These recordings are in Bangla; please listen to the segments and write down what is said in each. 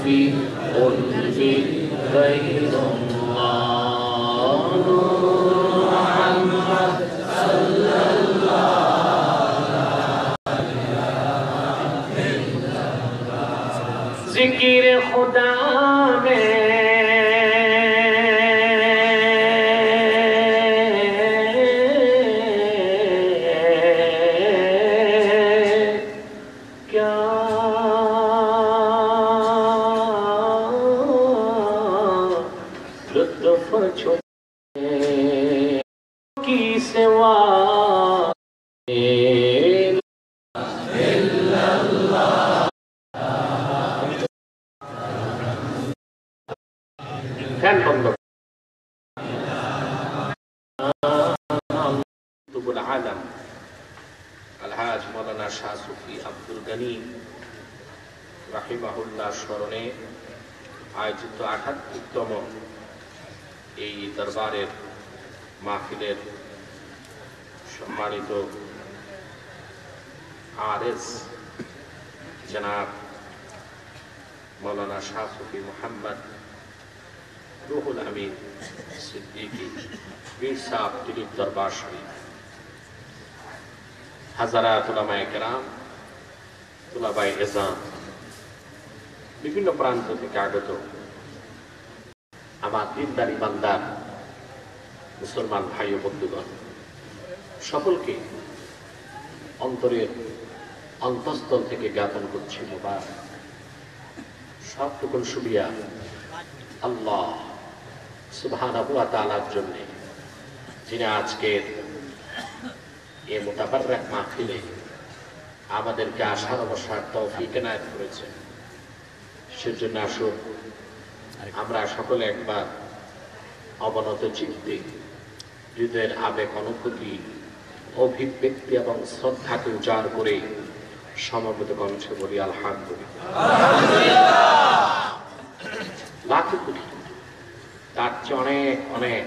في قلبي غير الله نور محمد صلى الله ذکر خدا میں স্মরণে আয়োজিত ৭৮তম এই দরবারের মাহফিলের সম্মানিত আরএস জনাব মাওলানা শাহ সুফি মুহাম্মদ রুহুল আমিন সিদ্দিকী পীর সাহেব দিলীপ দরবার শরীফ, হাজারাত উলামায়ে কেরাম, তুলাবায়ে এজাম, বিভিন্ন প্রান্ত থেকে আগত আমার দিনদারি বান্দার মুসলমান ভাই ও বন্ধুগণ, সকলকে অন্তরের অন্তঃস্থল থেকে জ্ঞাপন করছি মোবারক। সবটুকুন শুকরিয়া আল্লাহ সুবহানাহু ওয়া তাআলার জন্য, যিনি আজকের এই মুতাবাররাক মাহফিলে আমাদেরকে আসার বসার তৌফিক এনায়েত করেছেন। সেজন্য আসুন আমরা সকলে একবার অবনত চিত্তে হৃদয়ের আবেগ অনুভূতি অভিব্যক্তি এবং শ্রদ্ধাকে উজাড় করে সমবেত কণ্ঠে বলি আলহামদুলিল্লাহ। লাখো কোটি তার চেয়ে অনেক অনেক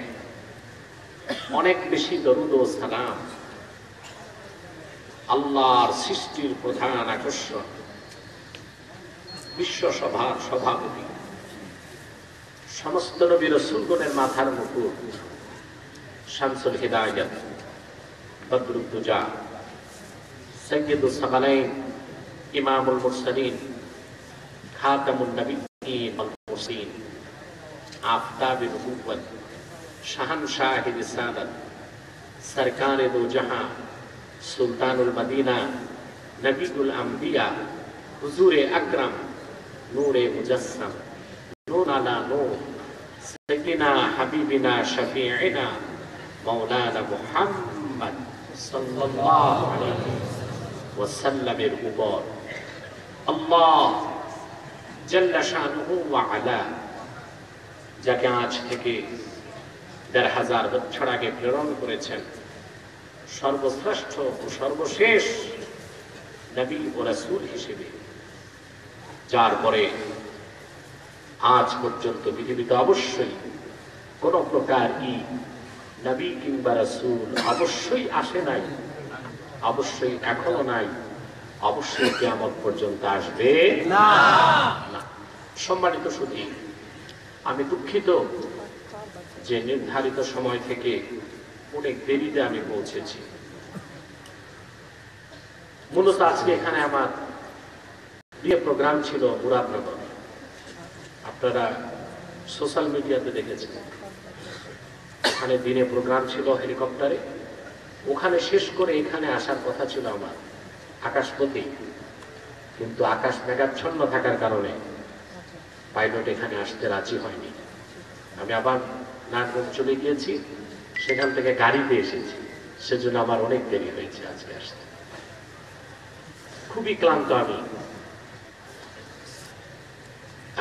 অনেক বেশি দরুদ ও সালাম আল্লাহর সৃষ্টির প্রধান আকর্ষণ, বিশ্ব সভার সভাপতি, সমস্ত নবী রাসূলগণের মাথার মুকুট, শামসুল হিদায়াত, বদরুদ দুজা, সাইয়্যিদুস সাকালাইন, ইমামুল মুরসালিন, খাতামুন নবিয়্যিন ওয়াল মুরসালিন, আফতাবে নবুওয়াত, শাহানশাহে রিসালাত, সরকারে দো জাহাঁ, সুলতানুল মদিনা, নবীউল আম্বিয়া, হুজুরে আকরাম, নূরে মুজাসসাম, নূর আলা নূর, সাইয়্যিদিনা হাবিবিনা শাফিঈনা মাওলানা মুহাম্মদ সাল্লাল্লাহু আলাইহি ওয়াসাল্লামের উপর আল্লাহ জাল্লা শানুহু ওয়া আলা, যাকে আজ থেকে ১৫০০ বছর আগে প্রেরণ করেছেন সর্বশ্রেষ্ঠ ও সর্বশেষ নবী ও রাসূল হিসেবে, যার পরে আজ পর্যন্ত পৃথিবীতে অবশ্যই কোন প্রকার নবী কিংবা রাসূল অবশ্যই আসে নাই, অবশ্যই এখনো নাই, অবশ্যই কিয়ামত পর্যন্ত আসবে না। সম্মানিত সুধী, আমি দুঃখিত যে নির্ধারিত সময় থেকে অনেক দেরিতে আমি পৌঁছেছি। মূলত আজকে এখানে আমার বিয়ে প্রোগ্রাম ছিল মুরাদনগর, আপনারা সোশ্যাল মিডিয়াতে দেখেছেন। ওখানে দিনে প্রোগ্রাম ছিল হেলিকপ্টারে, ওখানে শেষ করে এখানে আসার কথা ছিল আমার আকাশপথে, কিন্তু আকাশ মেঘাচ্ছন্ন থাকার কারণে পাইলট এখানে আসতে রাজি হয়নি। আমি আবার নাটক চলে গিয়েছি, সেখান থেকে গাড়িতে এসেছি, সেজন্য আমার অনেক দেরি হয়েছে আজকে আসতে। খুবই ক্লান্ত আমি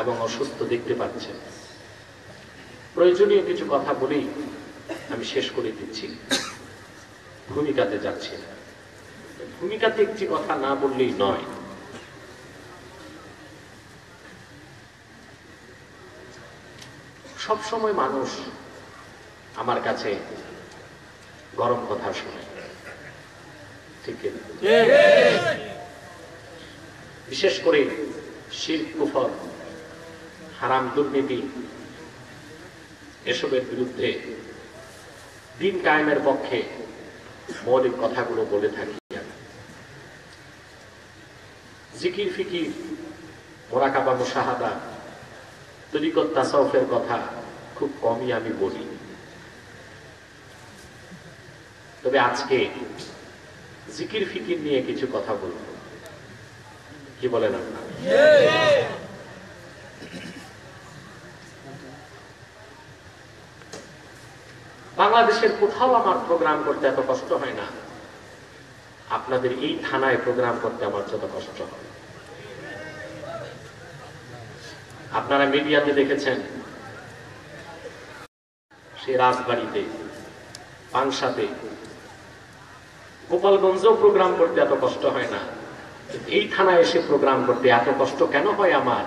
এবং অসুস্থ, দেখতে পাচ্ছেন। প্রয়োজনীয় কিছু কথা বলেই আমি শেষ করে দিচ্ছি, ভূমিকাতে যাচ্ছি না। ভূমিকাতে একটি কথা না বললেই নয়। সব সময় মানুষ আমার কাছে গরম কথা শোনে, ঠিক না? বিশেষ করে শিরক কুফর হারাম, দুর্নীতি, এসবের বিরুদ্ধে দিন কায়েমের পক্ষে মৌলিক কথাগুলো বলে থাকি। জিকির, ফিকির, মোরাকাবা, মুশাহাদা, তরিকত, তাসাউফের কথা খুব কমই আমি বলি। তবে আজকে জিকির ফিকির নিয়ে কিছু কথা বলবো, কি বলেন আপনারা? বাংলাদেশের কোথাও আমার প্রোগ্রাম করতে এত কষ্ট হয় না, আপনাদের এই থানায় প্রোগ্রাম করতে আমার যত কষ্ট হয়। আপনারা মিডিয়াতে দেখেছেন, সে রাজবাড়িতে, পাংশাতে, গোপালগঞ্জেও প্রোগ্রাম করতে এত কষ্ট হয় না, এই থানায় এসে প্রোগ্রাম করতে এত কষ্ট কেন হয় আমার?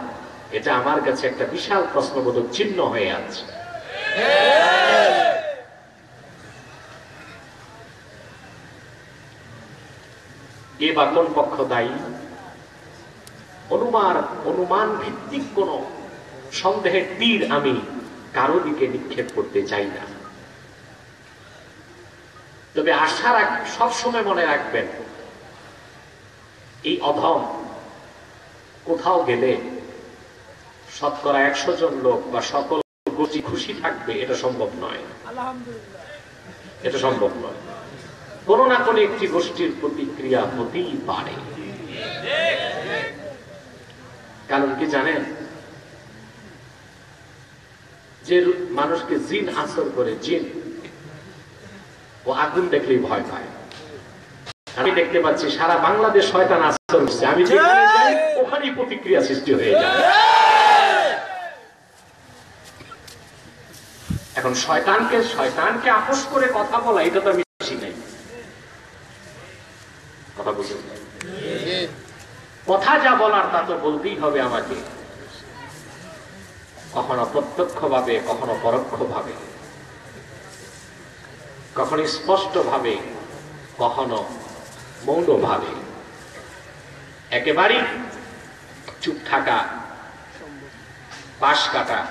এটা আমার কাছে একটা বিশাল প্রশ্নবোধক চিহ্ন হয়ে আছে। কে বা কোন পক্ষ দায়ী? অনুমান ভিত্তিক কোন সন্দেহের তীর আমি কারো দিকে নিক্ষেপ করতে চাই না। তবে সবসময় মনে রাখবেন, এই অধম কোথাও গেলে শতকরা 100 জন লোক বা সকল গোষ্ঠী খুশি থাকবে, এটা সম্ভব নয়। এটা সম্ভব নয়। কোন না কোন একটি গোষ্ঠীর প্রতিক্রিয়া হতেই পারে। কারণ কি জানেন, যে মানুষকে জিন আসর করে, জিন ও আগুন দেখলেই ভয় পায়। আমি দেখতে পাচ্ছি সারা বাংলাদেশ শয়তান আসর করছে, আমি যেখানে যাই ওখানেই প্রতিক্রিয়া সৃষ্টি হয়ে যায়। এখন শয়তানকে আপোষ করে কথা বলা, এটা তো আমি শিখি নাই। কথা বুঝুন, কথা যা বলার তা তো বলতেই হবে আমাকে, কখনো প্রত্যক্ষ ভাবে, কখনো পরোক্ষ ভাবে, কখনো স্পষ্ট ভাবে, কখনো মৌন ভাবে। একেবারেই চুপ থাকা, পাশ কাটা,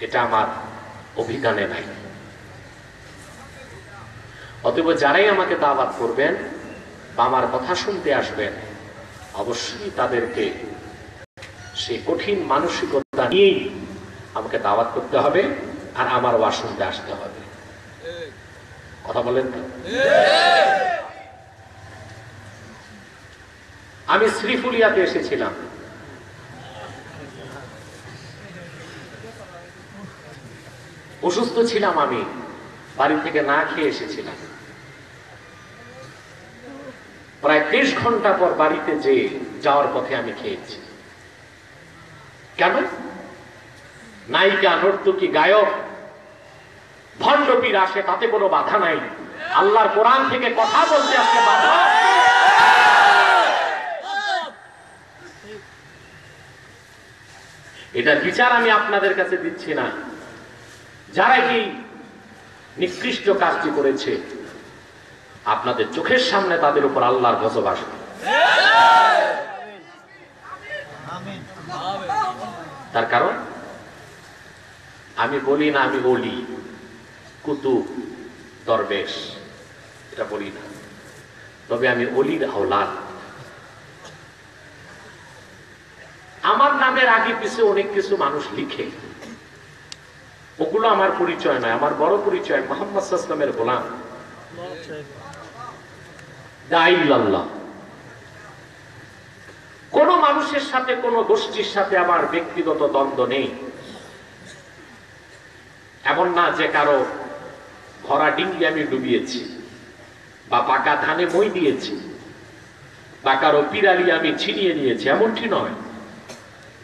এটা আমার অভিধানে নাই। অতএব যারাই আমাকে দাওয়াত করবেন বা আমার কথা শুনতে আসবেন, অবশ্যই তাদেরকে সেই কঠিন মানসিকতা নিয়েই আমাকে দাওয়াত করতে হবে, আর আমার ওয়াজ শুনতে আসতে হবে। কথা বলেন তো? আমি শ্রীফুলিয়াতে এসেছিলাম, অসুস্থ ছিলাম, আমি বাড়ি থেকে না খেয়ে এসেছিলাম। প্রায় 30 ঘন্টা পর বাড়িতে যাওয়ার পথে আমি খেয়েছি। কেন? নায়িকা, নর্তকী, গায়ক, ভণ্ডপীর আসে, তাতে কোনো বাধা নাই। আল্লাহর কোরআন থেকে কথা বলতে আসলে বাধা। এটার বিচার আমি আপনাদের কাছে দিচ্ছি না। যারা এই নিকৃষ্ট কাজটি করেছে, আপনাদের চোখের সামনে তাদের উপর আল্লাহর গজব আসবে। তার কারণ আমি বলি না আমি বলি কুতুব, দরবেশ, এটা বলি না। তবে আমি অলির আওলাদ। আমার নামের আগে পিছে অনেক কিছু মানুষ লিখে, ওগুলো আমার পরিচয় নয়। আমার বড় পরিচয় মুহাম্মদ সাল্লাল্লাহু আলাইহি ওয়াসাল্লামের গোলাম, দাঈলুল্লাহ। কোন মানুষের সাথে, কোন গোষ্ঠীর সাথে আমার ব্যক্তিগত দ্বন্দ্ব নেই। এমন না যে কারো ভরা ডিঙ্গি আমি ডুবিয়েছি, বা পাকা ধানে মই দিয়েছি, বা কারো পিরালি আমি ছিনিয়ে নিয়েছি, এমনটি নয়।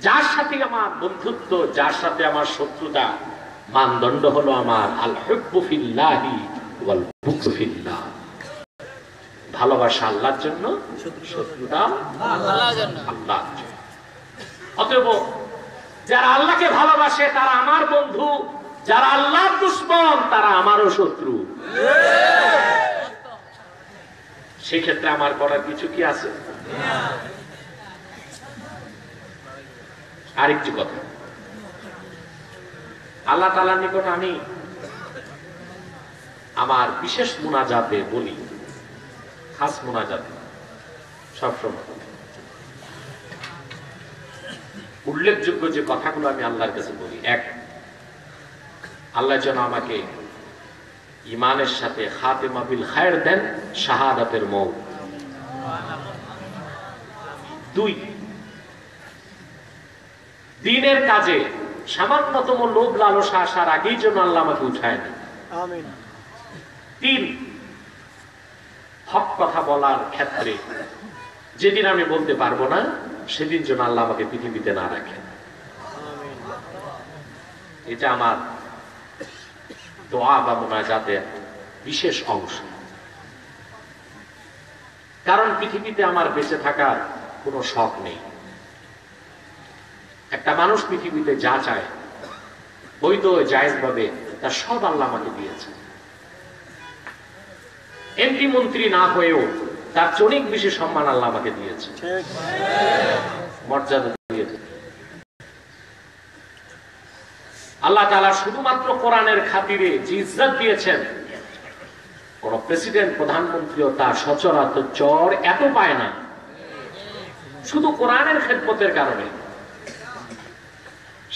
যার সাথে আমার বন্ধুত্ব, যার সাথে আমার শত্রুতা, মানদণ্ড হলো আমার আল হুব্বু ফিল্লাহি ওয়াল বুগযু ফিল্লাহ। ভালোবাসা আল্লাহর জন্য, শত্রুতা আল্লাহর জন্য। অতএব যারা আল্লাহকে ভালোবাসে তারা আমার বন্ধু, যারা আল্লাহর দুশমন তারা আমারও শত্রু। সেক্ষেত্রে আমার করার কিছু কি আছে? আরেকটি কথা, আল্লাহ তাআলার নিকট আমি আমার বিশেষ মুনাজাতে বলি, খাস মুনাজাতে সবসময় উল্লেখযোগ্য যে কথাগুলো আমি আল্লাহর কাছে বলি, এক, আল্লাহ যেন আমাকে ইমানের সাথে খাতেমা বিল খায়র দেন, শাহাদাতের মওত। দুই, দ্বীনের কাজে সামান্যতম লোভ লালসা আসার আগেই যেন আল্লাহ আমাকে উঠায় নেন। আমিন। তিন, হক কথা বলার ক্ষেত্রে যেদিন আমি বলতে পারবো না সেদিন যেন আল্লাহ আমাকে পৃথিবীতে না রাখেন। এটা আমার দোয়া বা মুনাজাতের বিশেষ অংশ। কারণ পৃথিবীতে আমার বেঁচে থাকার কোনো শখ নেই। একটা মানুষ পৃথিবীতে যা চায় বৈধ জায়েজ ভাবে তার সব আল্লাহ আমাকে দিয়েছে। এমপি মন্ত্রী না হয়েও তার অনেক বেশি সম্মান আল্লাহ আমাকে দিয়েছে, মর্যাদা দিয়েছে। আল্লাহ তাআলা শুধুমাত্র কোরআনের খাতিরে যে ইজ্জত দিয়েছেন, কোন প্রেসিডেন্ট প্রধানমন্ত্রীও তার সচরাচর এত পায় না, শুধু কোরআনের খেদমতের কারণে।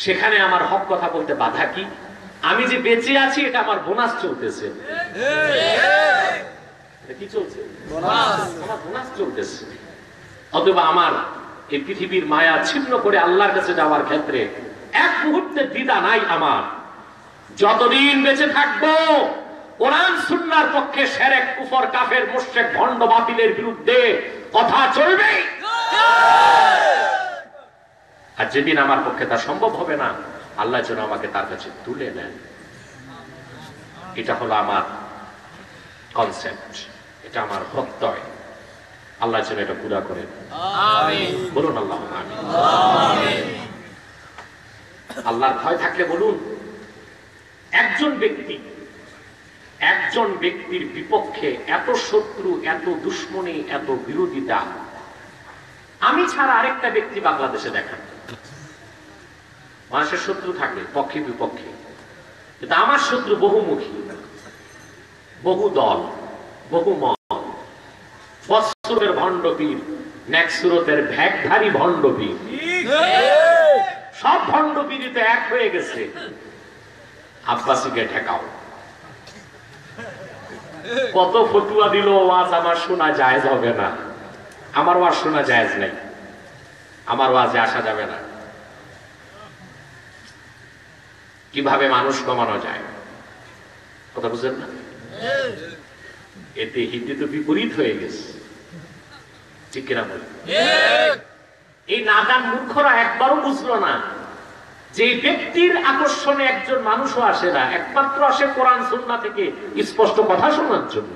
সেখানে আমার হক কথা বলতে বাধা কি? আমি যে বেঁচে আছি এটা আমার বোনাস চলতেছে। কি চলছে? আমার বোনাস চলতেছে। অথবা আমার এই পৃথিবীর মায়া ছিন্ন করে আল্লাহর কাছে যাওয়ার ক্ষেত্রে এক মুহূর্তে দ্বিধা নাই আমার। যতদিন বেঁচে থাকবো কোরআন সুন্নাহর পক্ষে শিরক কুফর কাফের মুশরিক ভণ্ড বাতিলের বিরুদ্ধে কথা চলবে। আর যেদিন আমার পক্ষে তা সম্ভব হবে না, আল্লাহ যেন আমাকে তার কাছে তুলে নেন। এটা হলো আমার কনসেপ্ট, এটা আমার প্রত্যয়। আল্লাহ যেন এটা পুরা করেন, আমিন। বলুন আল্লাহুম্মা আমিন। আল্লাহর ভয় থাকলে বলুন, একজন ব্যক্তির বিপক্ষে এত শত্রু, এত দুশ্মনী, এত বিরোধিতা আমি ছাড়া আরেকটা ব্যক্তি বাংলাদেশে দেখান। মানুষের শত্রু থাকে পক্ষে বিপক্ষে, কিন্তু আমার শত্রু বহুমুখী, বহু দল, বহু মত। বৎসরের ভণ্ডপীর, নেক্সুরতের ভ্যাগধারী ভণ্ডপীর, সব ভণ্ডপীরিতে এক হয়ে গেছে। আব্বাসীকে ঠেকাও। কত ফতুয়া দিল, ওয়াজ আমার শোনা জায়েজ হবে না। আমার ওয়াজ শোনা জায়েজ নাই, আমার ওয়াজে আসা যাবে না। কিভাবে মানুষ কমানো যায়, কথা বুঝেন না? এতে হিতে তো বিপরীত হয়ে গেছে, ঠিক কিনা বল? এই নাদান মূর্খরা একবারও বুঝলো না যে ব্যক্তির আকর্ষণে একজন মানুষও আসে না, একমাত্র আসে কোরআন সুন্নাহ থেকে স্পষ্ট কথা শোনার জন্য,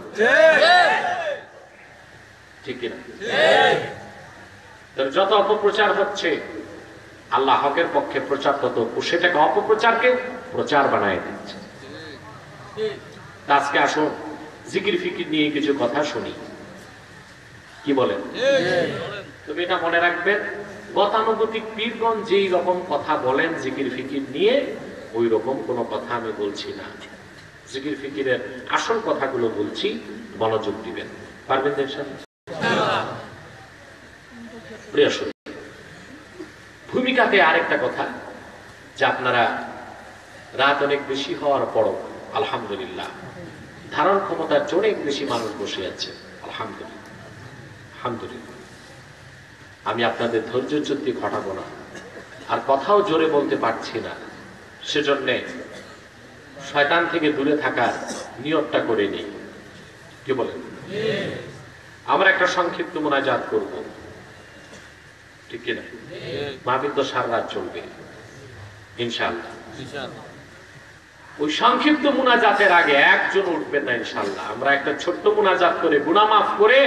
ঠিক কিনা? যত অপপ্রচার হচ্ছে, আল্লাহ হকের পক্ষে প্রচার তত সেটাকে অপপ্রচারকে প্রচার বানায় দিচ্ছে। আজকে আসুন জিকির ফিকির নিয়ে কিছু কথা শুনি, কি বলেন? তবে এটা মনে রাখবেন, গতানুগতিক পীরগণ যেই রকম কথা বলেন জিকির ফিকির নিয়ে, ওই রকম কোন কথা আমি বলছি না। জিকির ফিকিরের আসল কথাগুলো বলছি, মনোযোগ দিবেন। পারবেন দেখছেন? ভূমিকাতে আরেকটা কথা, যে আপনারা রাত অনেক বেশি হওয়ার পরও আলহামদুলিল্লাহ ধারণ ক্ষমতার অনেক বেশি মানুষ বসে আছে, আলহামদুলিল্লাহ, আলহামদুলিল্লাহ। আমি আপনাদের ধৈর্য চ্যুতি ঘটাবো না, আর কথাও জোরে বলতে পারছি না, সেজন্য শয়তান থেকে দূরে থাকার নিয়তটা করে নিই, কি বলেন? আমরা একটা সংক্ষিপ্ত মুনাজাত করব, ঠিক কিনা? মাহফিল তো সারা রাত চলবে ইনশাআল্লাহ। ওই সংক্ষিপ্ত মুনাজাতের আগে একজন উঠবেন না ইনশাআল্লাহ। আমরা একটা ছোট্ট মুনাজাত করে গুনাহ মাফ করে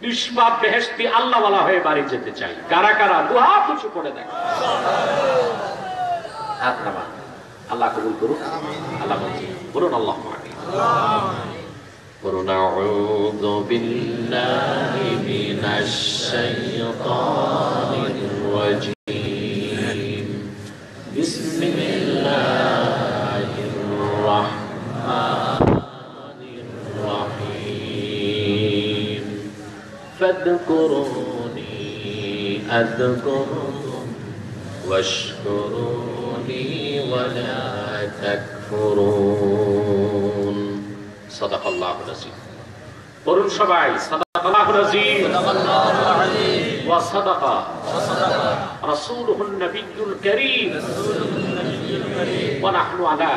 নিষ্পাপ বেহেশতি আল্লাহওয়ালা হয়ে বাড়ি যেতে চাই। কারা কারা দুহাত উঁচু করে দেখ, হাত নামান। আল্লাহ কবুল করুন, আল্লাহ বলুন আল্লাহুম্মা আমিন। আউযু বিল্লাহি মিনাশ শাইতানির রাজীম। ফাদকুরুনি আযকুরকুম ওয়াশকুরুনি ওয়ালা তাকফুরুন। সাদাকাল্লাহুল আযীম। বলুন সবাই সাদাকাল্লাহুল আযীম ওয়া সাদাকা রাসূলুহুন নবিয়্যুল কারীম ওয়া নাহনু আলা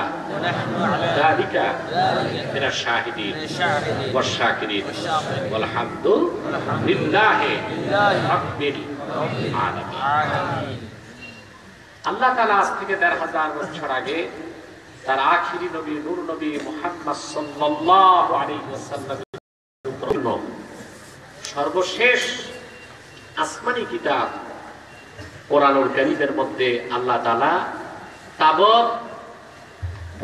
যালিকা মিনাশ শাহিদিন ওয়াশ শাকিরিন ওয়াল হামদুলিল্লাহি রাব্বিল আলামিন। আল্লাহ তাআলা আজ থেকে ১৫০০ বছর আগে তার আখিরি নবী নূর নবী মুহাম্মদ সাল্লাল্লাহু আলাইহি ওয়াসাল্লামের সর্বশেষ আসমানি কিতাব কোরআনুল কারীমের মধ্যে আল্লাহ তাআলা তাবৎ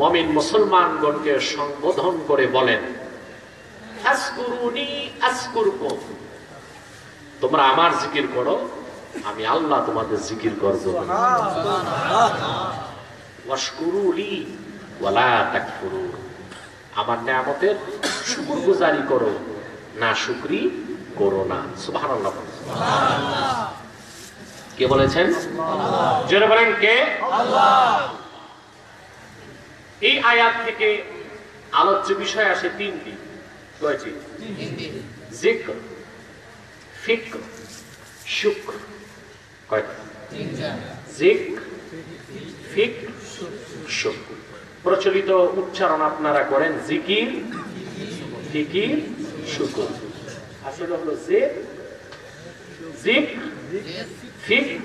মুমিন মুসলমানগণকে সম্বোধন করে বলেন, ফাসকুরুনি আযকুরকুম, তোমরা আমার জিকির করো, আমি আল্লাহ তোমাদের জিকির করব। ওয়াশকুরুলি ওয়ালা তাকফুরুন, আমার নিয়ামতের শুকরগুজারি করো, না শুকরি করো না। সুবহানাল্লাহ। কে বলেছেন? জোরে বলেন কে? আল্লাহ। এই আয়াত থেকে আলোচ্য বিষয় আসে তিনটি। কয়টি? যিকর, ফিকর, শুকর। কয়টা? যিকর, ফিকর, শুকর। প্রচলিত উচ্চারণ আপনারা করেন জিকির, ফিকির, শুকর। আসলে হলো যিকর, ফিকর,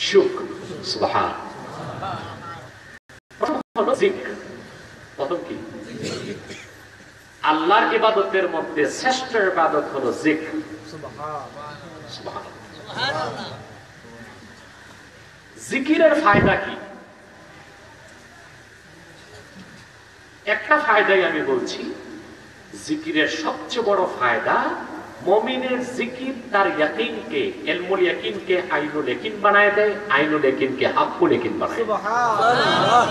শুকর। সুবহানাল্লাহ। প্রথম কি? আল্লাহর ইবাদতের মধ্যে শ্রেষ্ঠ ইবাদত হলো যিকর। সুবহানাল্লাহ। জিকিরের ফায়দা কি? একটা ফায়দাই আমি বলছি, জিকিরের সবচেয়ে বড় ফায়দা মুমিনের জিকির তার ইয়াকিনকে, ইলমুল ইয়াকিনকে আইনুল ইয়াকিন বানায় দেয়, আইনুল ইয়াকিনকে হাক্কুল ইয়াকিন বানায়। সুবহানাল্লাহ।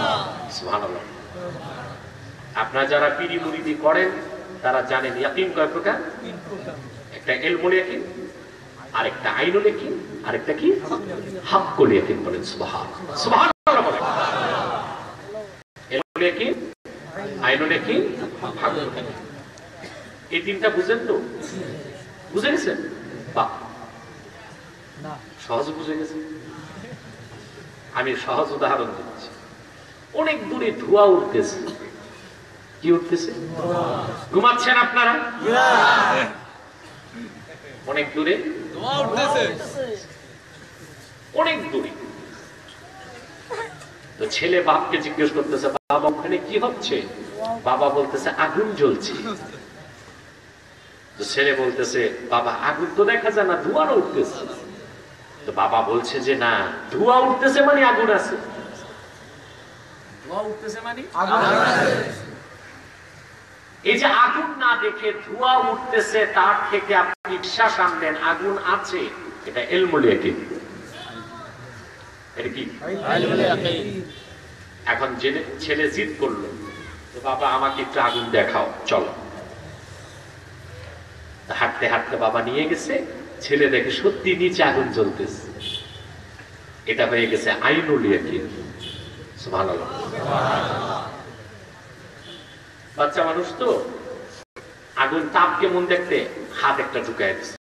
সুবহানাল্লাহ। আপনারা যারা পীরি মুরিদি করেন তারা জানেন ইয়াকিন কয় প্রকার? একটা ইলমুল ইয়াকিন, আরেকটা আইনুল ইয়াকিন, আরেকটা কি? হাক্কুল ইয়াকিন। বলেন সুবহানাল্লাহ। সুবহানাল্লাহ বলেন। ইলমুল ইয়াকিন, আইনুল ইয়াকিন, হাক্কুল ইয়াকিন। এই তিনটা বুঝেন তো? বুঝে গেছেন? বাহ, সহজ বুঝে গেছেন। আমি সহজ উদাহরণ দিচ্ছি। অনেক দূরে ধোঁয়া উঠতেছে। কি উঠতেছে? ঘুমাচ্ছেন আপনারা? অনেক দূরে ধোঁয়া উঠতেছে, অনেক দূরে। তো ছেলে বাপকে জিজ্ঞেস করতেছে, বাবা ওখানে কি হচ্ছে? বাবা বলতেছে আগুন জ্বলছে। তো ছেলে বলতেছে, বাবা আগুন তো দেখা যায় না, ধোঁয়া উঠতেছে। তো বাবা বলছে যে না, ধোঁয়া উঠতেছে মানে আগুন আছে। ধোঁয়া উঠতেছে মানে আগুন আছে। এই যে আগুন না দেখে ধোঁয়া উঠতেছে, তার থেকে আপনি বিশ্বাস আনলেন আগুন আছে, এটা ইলমুল ইয়াকিন। এটা কি? ইলমুল ইয়াকিন। এখন ছেলে জিদ করলো, তো বাবা আমাকে একটু আগুন দেখাও, চলো। হাঁটতে হাঁটতে বাবা নিয়ে গেছে, ছেলে দেখে সত্যি নিচে আগুন জ্বলতেছে। এটা হয়ে গেছে আইনুল ইয়াকিন। সুবহানাল্লাহ। বাচ্চা মানুষ তো আগুন তাপ কেমন দেখতে, হাত একটা ঢুকায় দিচ্ছে,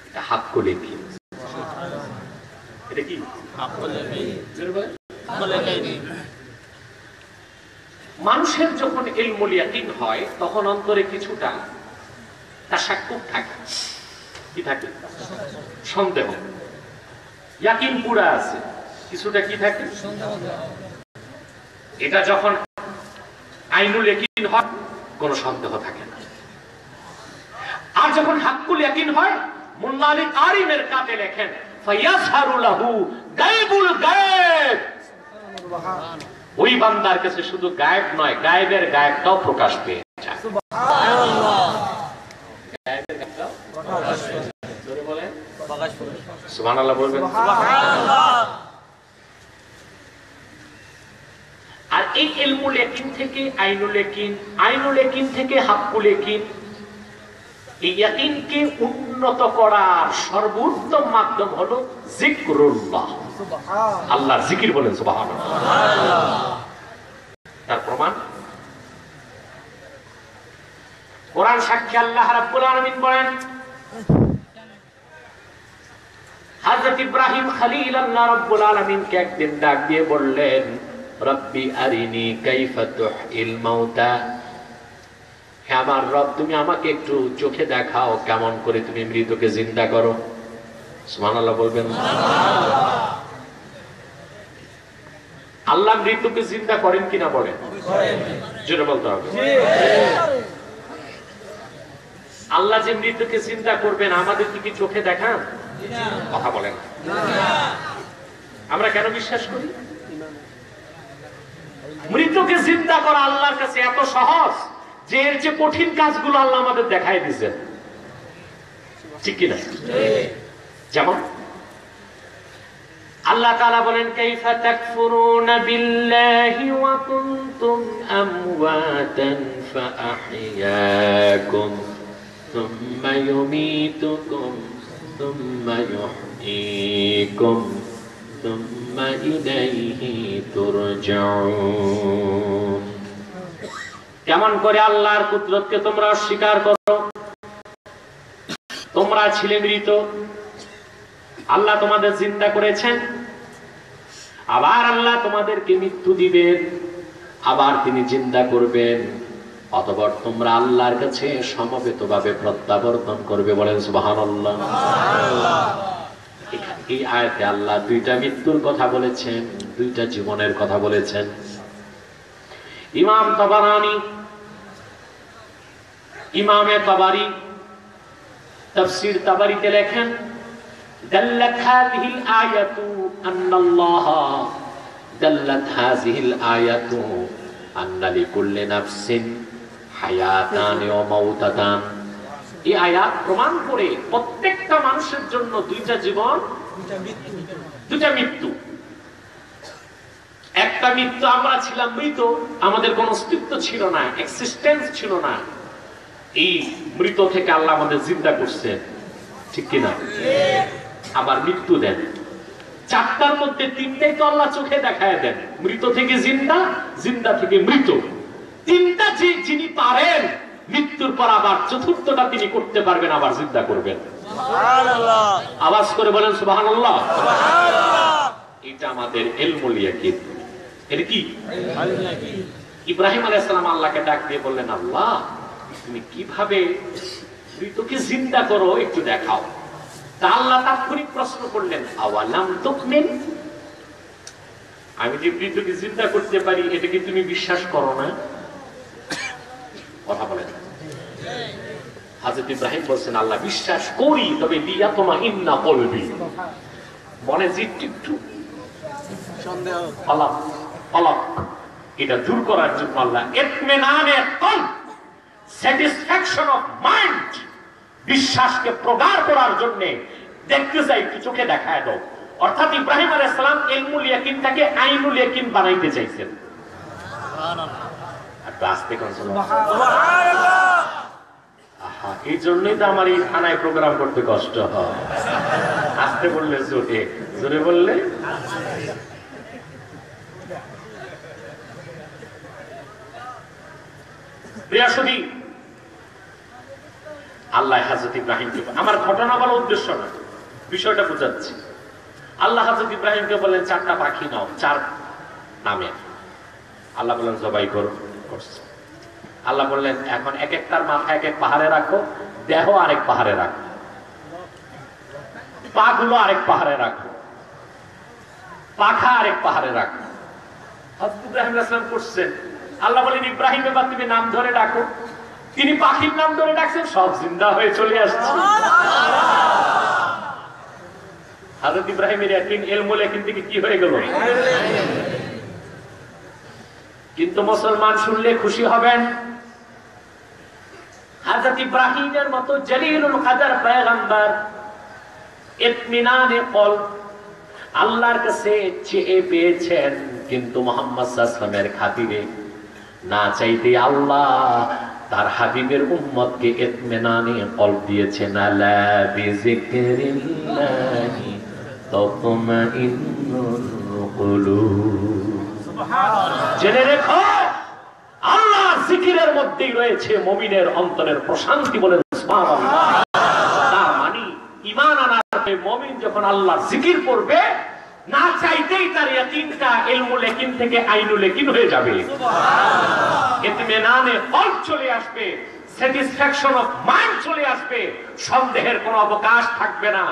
এটা হাক্কুল ইয়াকিন। এটা কি? হাক্কুল ইয়াকিন। মানুষের যখন ইলমুল ইয়াকিন হয় তখন অন্তরে কিছুটা তাশাক্কুক থাকে। কি থাকে? সন্দেহ। ইয়াকিন পুরা আছে, কিছুটা কি থাকে? এটা যখন আইনুল ইয়াকিন হয় কোনো সন্দেহ থাকে না। আর যখন হাক্কুল ইয়াকিন হয়, মোল্লা আলী কারিমের কাতে লেখেন, ফায়াজহারু লাহু গায়বুল গায়ব। সুবহানাল্লাহ। ওই বান্দার কাছে শুধু গায়েব নয়, গায়েবের গায়েবটাও প্রকাশ পেয়ে যায়। সুবহানাল্লাহ। গায়েবের গায়েবটাও প্রকাশ পেয়ে যায়। জোরে বলেন প্রকাশ পেয়ে যায়। সুবহানাল্লাহ বলবেন। সুবহানাল্লাহ। আর এই ইলমুল ইয়াকিন থেকে আইনুল ইয়াকিন, আইনুল ইয়াকিন থেকে হাক্কুল ইয়াকিন, এই ইয়াকিনকে উন্নত করার সর্বোত্তম মাধ্যম হলো জিকরুল্লাহ, আল্লাহর জিকির বলেন সুবহানাল্লাহ। তার প্রমাণ কোরআন সাক্ষী আল্লাহ রাব্বুল আলামিন বলেন, হযরত ইব্রাহিম খলিল আল্লাহ রাব্বুল আলামিনকে একদিন ডাক দিয়ে বললেন, রব্বি আরিনি কাইফা তুহিল মাউতা, হে আমার রব তুমি আমাকে একটু চোখে দেখাও কেমন করে তুমি মৃতকে জিন্দা করো। সুবহানাল্লাহ বলবেন। আল্লাহ মৃতকে জিন্দা করেন কিনা বলেন, জোরে বলতে হবে। আল্লাহ যে মৃতকে চিন্তা করবেন আমাদের কি চোখে দেখান? কথা বলেন। আমরা কেন বিশ্বাস করি? মৃতকে চিন্তা করা আল্লাহর কাছে এত সহজ যে এর যে কঠিন কাজগুলো আল্লাহ আমাদের দেখাই দিয়েছেন, ঠিক কিনা? যেমন আল্লাহ তাআলা বলেন, কাইফা তাকফুরুনা বিল্লাহি ওয়া কুনতুম আমওয়াতান ফাআহইয়াকুম সুম্মা ইউমীতুকুম সুম্মা ইউহয়ীকুম সুম্মা ইলাইহি তুরজাউন। কেমন করে আল্লাহর কুদরতকে তোমরা অস্বীকার করো? তোমরা ছিলে মৃত, আল্লাহ তোমাদের জিন্দা করেছেন, আবার আল্লাহ তোমাদেরকে মৃত্যু দিবেন, আবার তিনি জিন্দা করবেন, অতঃপর তোমরা আল্লাহর কাছে সমবেতভাবে প্রত্যাবর্তন করবে। বলেন সুবহানাল্লাহ। এই আয়াতে আল্লাহ দুইটা মৃত্যুর কথা বলেছেন, দুইটা জীবনের কথা বলেছেন। ইমাম তাবারানী, ইমামে তাবারি তাফসীর তাবারিতে লেখেন, دلت هذه الآية أن الله دلت هذه الآية أن لكل نفس حياتان وموتتان। এই আয়াত প্রমাণ করে প্রত্যেকটা মানুষের জন্য দুইটা জীবন, দুইটা মৃত্যু। একটা মৃত্যু আমরা ছিলাম মৃত, আমাদের কোনো অস্তিত্ব ছিল না, এক্সিস্টেন্স ছিল না। এই মৃত থেকে আল্লাহ আমাদের জিন্দা করছেন, ঠিক কিনা? আবার মৃত্যু দেন। চারটার মধ্যে তিনটাই তো আল্লাহ চোখে দেখায় দেন, মৃত থেকে জিন্দা, জিন্দা থেকে মৃত। তিনটা যে যিনি পারেন, মৃত্যুর পর আবার চতুর্থটা তিনি করতে পারবেন, আবার জিন্দা করবেন। সুবহানাল্লাহ। আওয়াজ করে বলেন সুবহানাল্লাহ। সুবহানাল্লাহ। এটা আমাদের ইলমুল ইয়াকিন। এটা কি? ইব্রাহিম আলাইহিস সালাম আল্লাহকে ডাক দিয়ে বললেন, আল্লাহ তুমি কিভাবে মৃতকে জিন্দা করো একটু দেখাও। আল্লাহ তাৎক্ষণিক প্রশ্ন করলেন, আওয়ালাম তুমিন, আমি যে মৃতকে জিন্দা করতে পারি এটা কি তুমি বিশ্বাস করো না? কথা বলেন। হযরত ইব্রাহিম বলছেন, আল্লাহ বিশ্বাস করি, তবে লিয়াতমাইন্না কলবি, মনে যে একটু সন্দেহ অলক অলক এটা দূর করার জন্য আল্লাহ ইতমিনানে কলব, স্যাটিসফ্যাকশন অফ মাইন্ড, বিশ্বাসকে প্রগাঢ় করার জন্য দেখতে চাই, একটু চোখে দেখায় দাও। অর্থাৎ ইব্রাহিম আলাইহিস সালাম ইলমুল ইয়াকিনটাকে আইনুল ইয়াকিন বানাইতে চাইছেন। সুবহানাল্লাহ। আর আস্তে কোন সুবহানাল্লাহ। আহা, এই জন্যই তো আমার এই থানায় প্রোগ্রাম করতে কষ্ট হয়। আস্তে বললে জোরে, জোরে বললে প্রিয়সদী। আল্লাহ হযরত ইব্রাহিমকে, আমার ঘটনা বলার উদ্দেশ্য না, বিষয়টা বোঝাচ্ছি। আল্লাহ হযরত ইব্রাহিমকে বললেন, চারটা পাখি নাও, চার নামে। আল্লাহ বললেন জবাই করো, করছে। আল্লাহ বললেন এখন এক একটার মাথা এক এক পাহাড়ে রাখো, দেহ আরেক পাহাড়ে রাখো, পা গুলো আরেক পাহাড়ে রাখো, পাখা আরেক পাহাড়ে রাখো। হযরত ইব্রাহিম আলাইহিস সালাম করছেন। আল্লাহ বলেন, ইব্রাহিম এবার তুমি নাম ধরে ডাকো। তিনি পাখির নাম ধরে ডাকছেন, সব জিন্দা হয়ে চলে আসছে। হযরত ইব্রাহিমের ইয়াকিন, ইলমুল ইয়াকিন থেকে কি হয়ে গেল? কিন্তু মুসলমান শুনলে খুশি হবেন, হযরত ইব্রাহিমের মতো জলিলুল কদর পয়গম্বর ইতমিনানে কলব আল্লাহর কাছে চেয়ে পেয়েছেন, কিন্তু মুহাম্মদ সাল্লাল্লাহু আলাইহি ওয়াসাল্লামের খাতিরে না চাইতে আল্লাহ তার হাবিবের উম্মতকে ইতমিনানে কলব দিয়েছেন। আলা বিযিকরিল্লাহি তাতমাইন্নুল কুলুব। সুবহানাল্লাহ। জেনে রেখো আল্লাহর জিকিরের মধ্যেই রয়েছে মুমিনের অন্তরের প্রশান্তি। বলেন সুবহানাল্লাহ। তার মানে ঈমান আনার পরে মুমিন যখন আল্লাহর জিকির করবে, না চাইতেই তার ইয়াকিনটা ইলমুল ইয়াকিন থেকে আইনুল ইয়াকিন হয়ে যাবে। সুবহানাল্লাহ। ইতমিনানে কলব চলে আসবে, স্যাটিসফ্যাকশন অফ মাইন্ড চলে আসবে, সন্দেহের কোনো অবকাশ থাকবে না।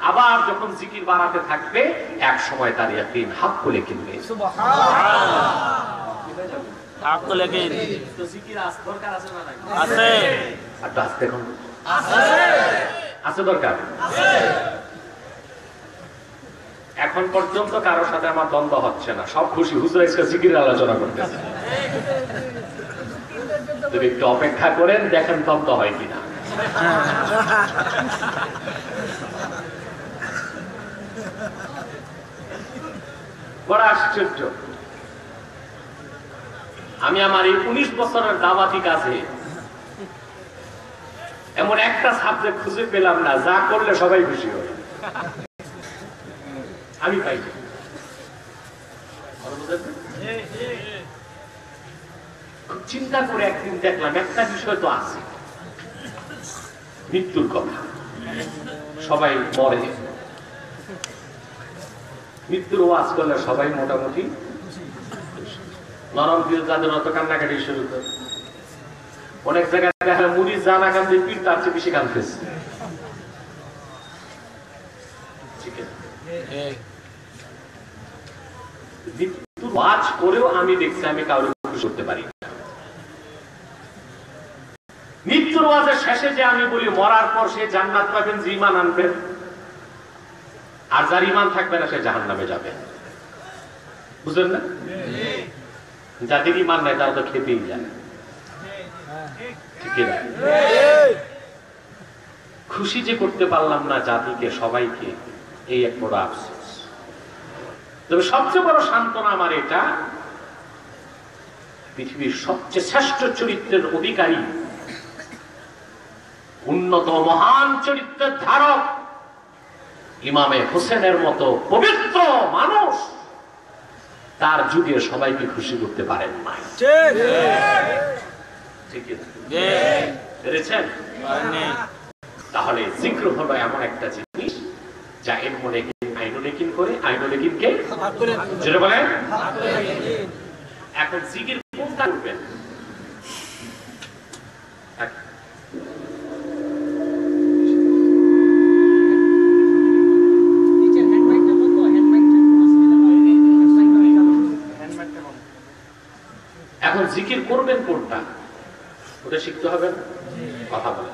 আবার যখন জিকির বাড়াতে থাকবে, এক সময় তার ইয়াকিন হাক্কুল ইয়াকিন হয়ে যাবে। সুবহানাল্লাহ। হাক্কুল ইয়াকিন। তো জিকির আস দরকার আছে না নাই? আছে। আর দাস দেখুন আছে। আছে দরকার আছে। এখন পর্যন্ত কারোর সাথে আমার দ্বন্দ্ব হচ্ছে না, সব খুশি। হুজুর আজকে জিকিরের আলোচনা করতেছে। তুমি একটু অপেক্ষা করেন, দেখেন দ্বন্দ্ব হয় কিনা। বড় আশ্চর্য, আমি আমার এই 19 বছরের দাওয়াতি কাজে এমন একটা সাবজেক্ট খুঁজে পেলাম না যা করলে সবাই খুশি হয়। আমি পাই খুব চিন্তা করে একদিন দেখলাম একটা বিষয় তো আছে, মৃত্যুর কথা। সবাই মরে, মৃত্যুর ওয়াজ করলে সবাই মোটামুটি নরম দিয়ে যাদের অত কান্নাকাটি শুরু করে। অনেক জায়গায় দেখা মুড়ি জানা কান্দে পীর তার চেয়ে বেশি কান্দতেছে। মৃত্যুর ওয়াজ করেও আমি দেখছি আমি কাউকে খুশি করতে পারি না। মৃত্যুর ওয়াজের শেষে যে আমি বলি মরার পর সে জান্নাত পাবেন যে ঈমান আনবেন, আর যার ঈমান থাকবে না সে জাহান্নামে যাবে। বুঝলেন না? যাদের ঈমান নাই তারা তো খেতেই যায়। ঠিক না? খুশি যে করতে পারলাম না জাতিকে, সবাইকে, এই এক বড় আফসোস। তবে সবচেয়ে বড় সান্ত্বনা আমার এটা, পৃথিবীর সবচেয়ে শ্রেষ্ঠ চরিত্রের অধিকারী, উন্নত মহান চরিত্রের ধারক ইমামে হোসেনের মতো পবিত্র মানুষ তার যুগে সবাইকে খুশি করতে পারেন নাই। তাহলে জিক্র হলো এমন একটা জিনিস যা ইলমুল ইয়াকিন আইনুল ইয়াকিন করে, আইনুল ইয়াকিনকে যেটা বলেন। এখন জিকির কোনটা করবেন? এখন জিকির করবেন কোনটা ওটা শিখতে হবে না? কথা বলে।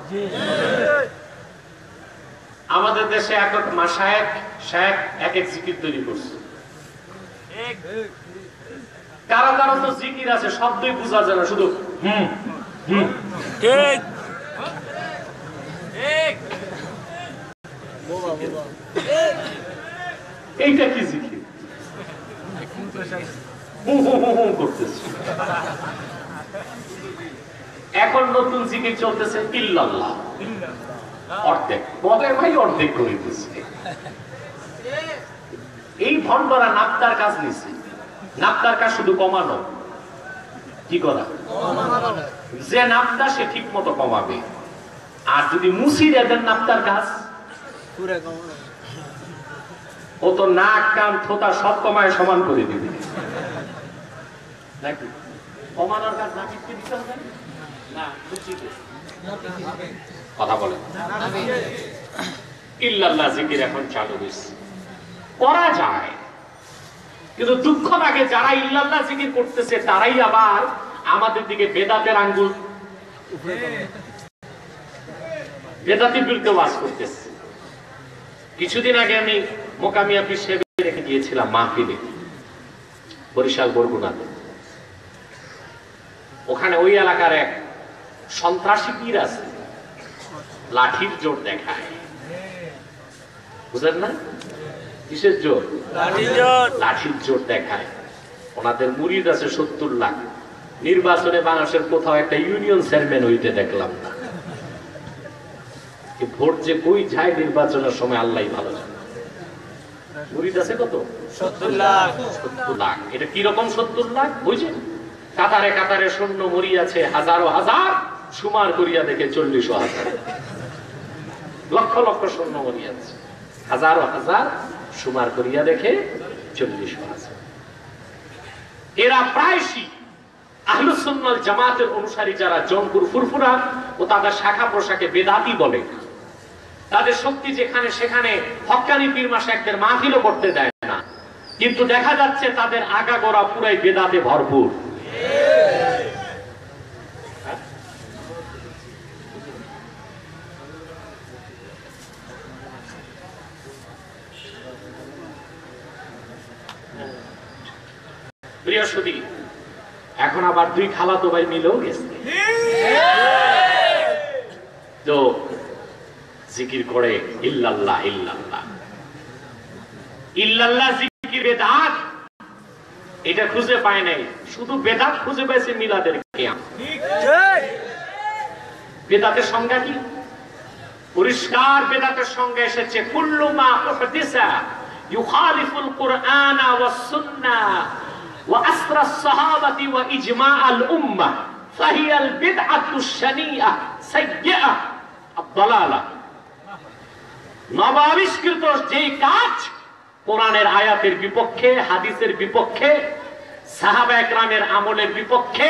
আমাদের দেশে এক এক মাশায়েখ শেখ এক এক জিকির তৈরি করছে। কারো কারো তো জিকির আছে শব্দই বোঝা যায় না, শুধু হুম হুম। ঠিক এইটা কি জিকির? করতেছে। এখন নতুন জিকির চলতেছে ইল্লাল্লাহ, অর্ধেক মদের ভাই অর্ধেক করে দিচ্ছে। এই ভণ্ডরা নাপ্তার কাজ নিছে। নাপ্তার কাজ শুধু কমানো। কি করা? যে নাপ্তা সে ঠিক মতো কমাবে, আর যদি মুসির এদের নাপ্তার কাজ, ও তো নাক কান থোতা সব কমায় সমান করে দিবে। নাকি কমানোর কাজ নাপিতকে দিতে হবে না? কথা বলে। ইল্লাল্লাহ জিকির এখন চালু হয়েছে, করা যায়, কিন্তু দুঃখ লাগে যারা ইল্লাল্লাহ জিকির করতেছে তারাই আবার আমাদের দিকে বেদাতের আঙ্গুল, বেদাতির বিরুদ্ধে ওয়াজ করতেছে। কিছুদিন আগে আমি মোকামিয়া পীর সাহেবের রেখে গিয়েছিলাম মাহফিলে, বরিশাল বরগুনাতে। ওখানে ওই এলাকার এক সন্ত্রাসী পীর আছে, লাঠির জোর দেখায়। বুঝলেন না? কিসের জোর? লাঠির জোর দেখায়। ওনাদের মুরিদ আছে 70 লাখ, নির্বাচনে বাংলাদেশের কোথাও একটা ইউনিয়ন চেয়ারম্যান হইতে দেখলাম না। ভোট যে কই যায় নির্বাচনের সময় আল্লাহ ভালো জানে। মুরিদ আছে কত? 70 লাখ। 70 লাখ। এটা কি রকম 70 লাখ বুঝেন? কাতারে কাতারে সৈন্য মরিয়াছে, হাজারো হাজার, সুমার করিয়া দেখে 40,000। লক্ষ লক্ষ সৈন্য মরিয়াছে, হাজারো হাজার, সুমার করিয়া দেখে 40,000। এরা প্রায়শই আহলুস সুন্নাহ ওয়াল জামাতের অনুসারী যারা জঙ্কুর ফুরফুরা ও তাদের শাখা প্রশাখে বেদাতি বলে, তাদের শক্তি যেখানে সেখানে হক্কানি পীর মাশায়েখদের মাহফিলও করতে দেয় না, কিন্তু দেখা যাচ্ছে তাদের আগাগোড়া পুরাই বেদাতে ভরপুর। প্রিয় সুধী, এখন আবার দুই খালাতো ভাই মিলেও গেছে, তো জিকির করে ইল্লাল্লাহ ইল্লাল্লাহ ইল্লাল্লাহ জিকির বেদাত, এটা খুঁজে পায় নাই। শুধু বেদাত খুঁজে পেয়েছে মিলাদের কিয়াম। বেদাতের সংজ্ঞা কি? পরিষ্কার বেদাতের সংজ্ঞা এসেছে, কুল্লু মা উহদিসা ইউখালিফুল কুরআনা ওয়াস সুন্নাহ ওয়া আসরাস সাহাবাতি ওয়া ইজমাআল উম্মাহ ফাহিয়াল বিদআতুশ শানিআহ সাইয়্যিআহ আদ-দালালাহ। নবাবিষ্কৃত যেই কাজ কোরআনের আয়াতের বিপক্ষে, হাদিসের বিপক্ষে, সাহাবা একরামের আমলের বিপক্ষে,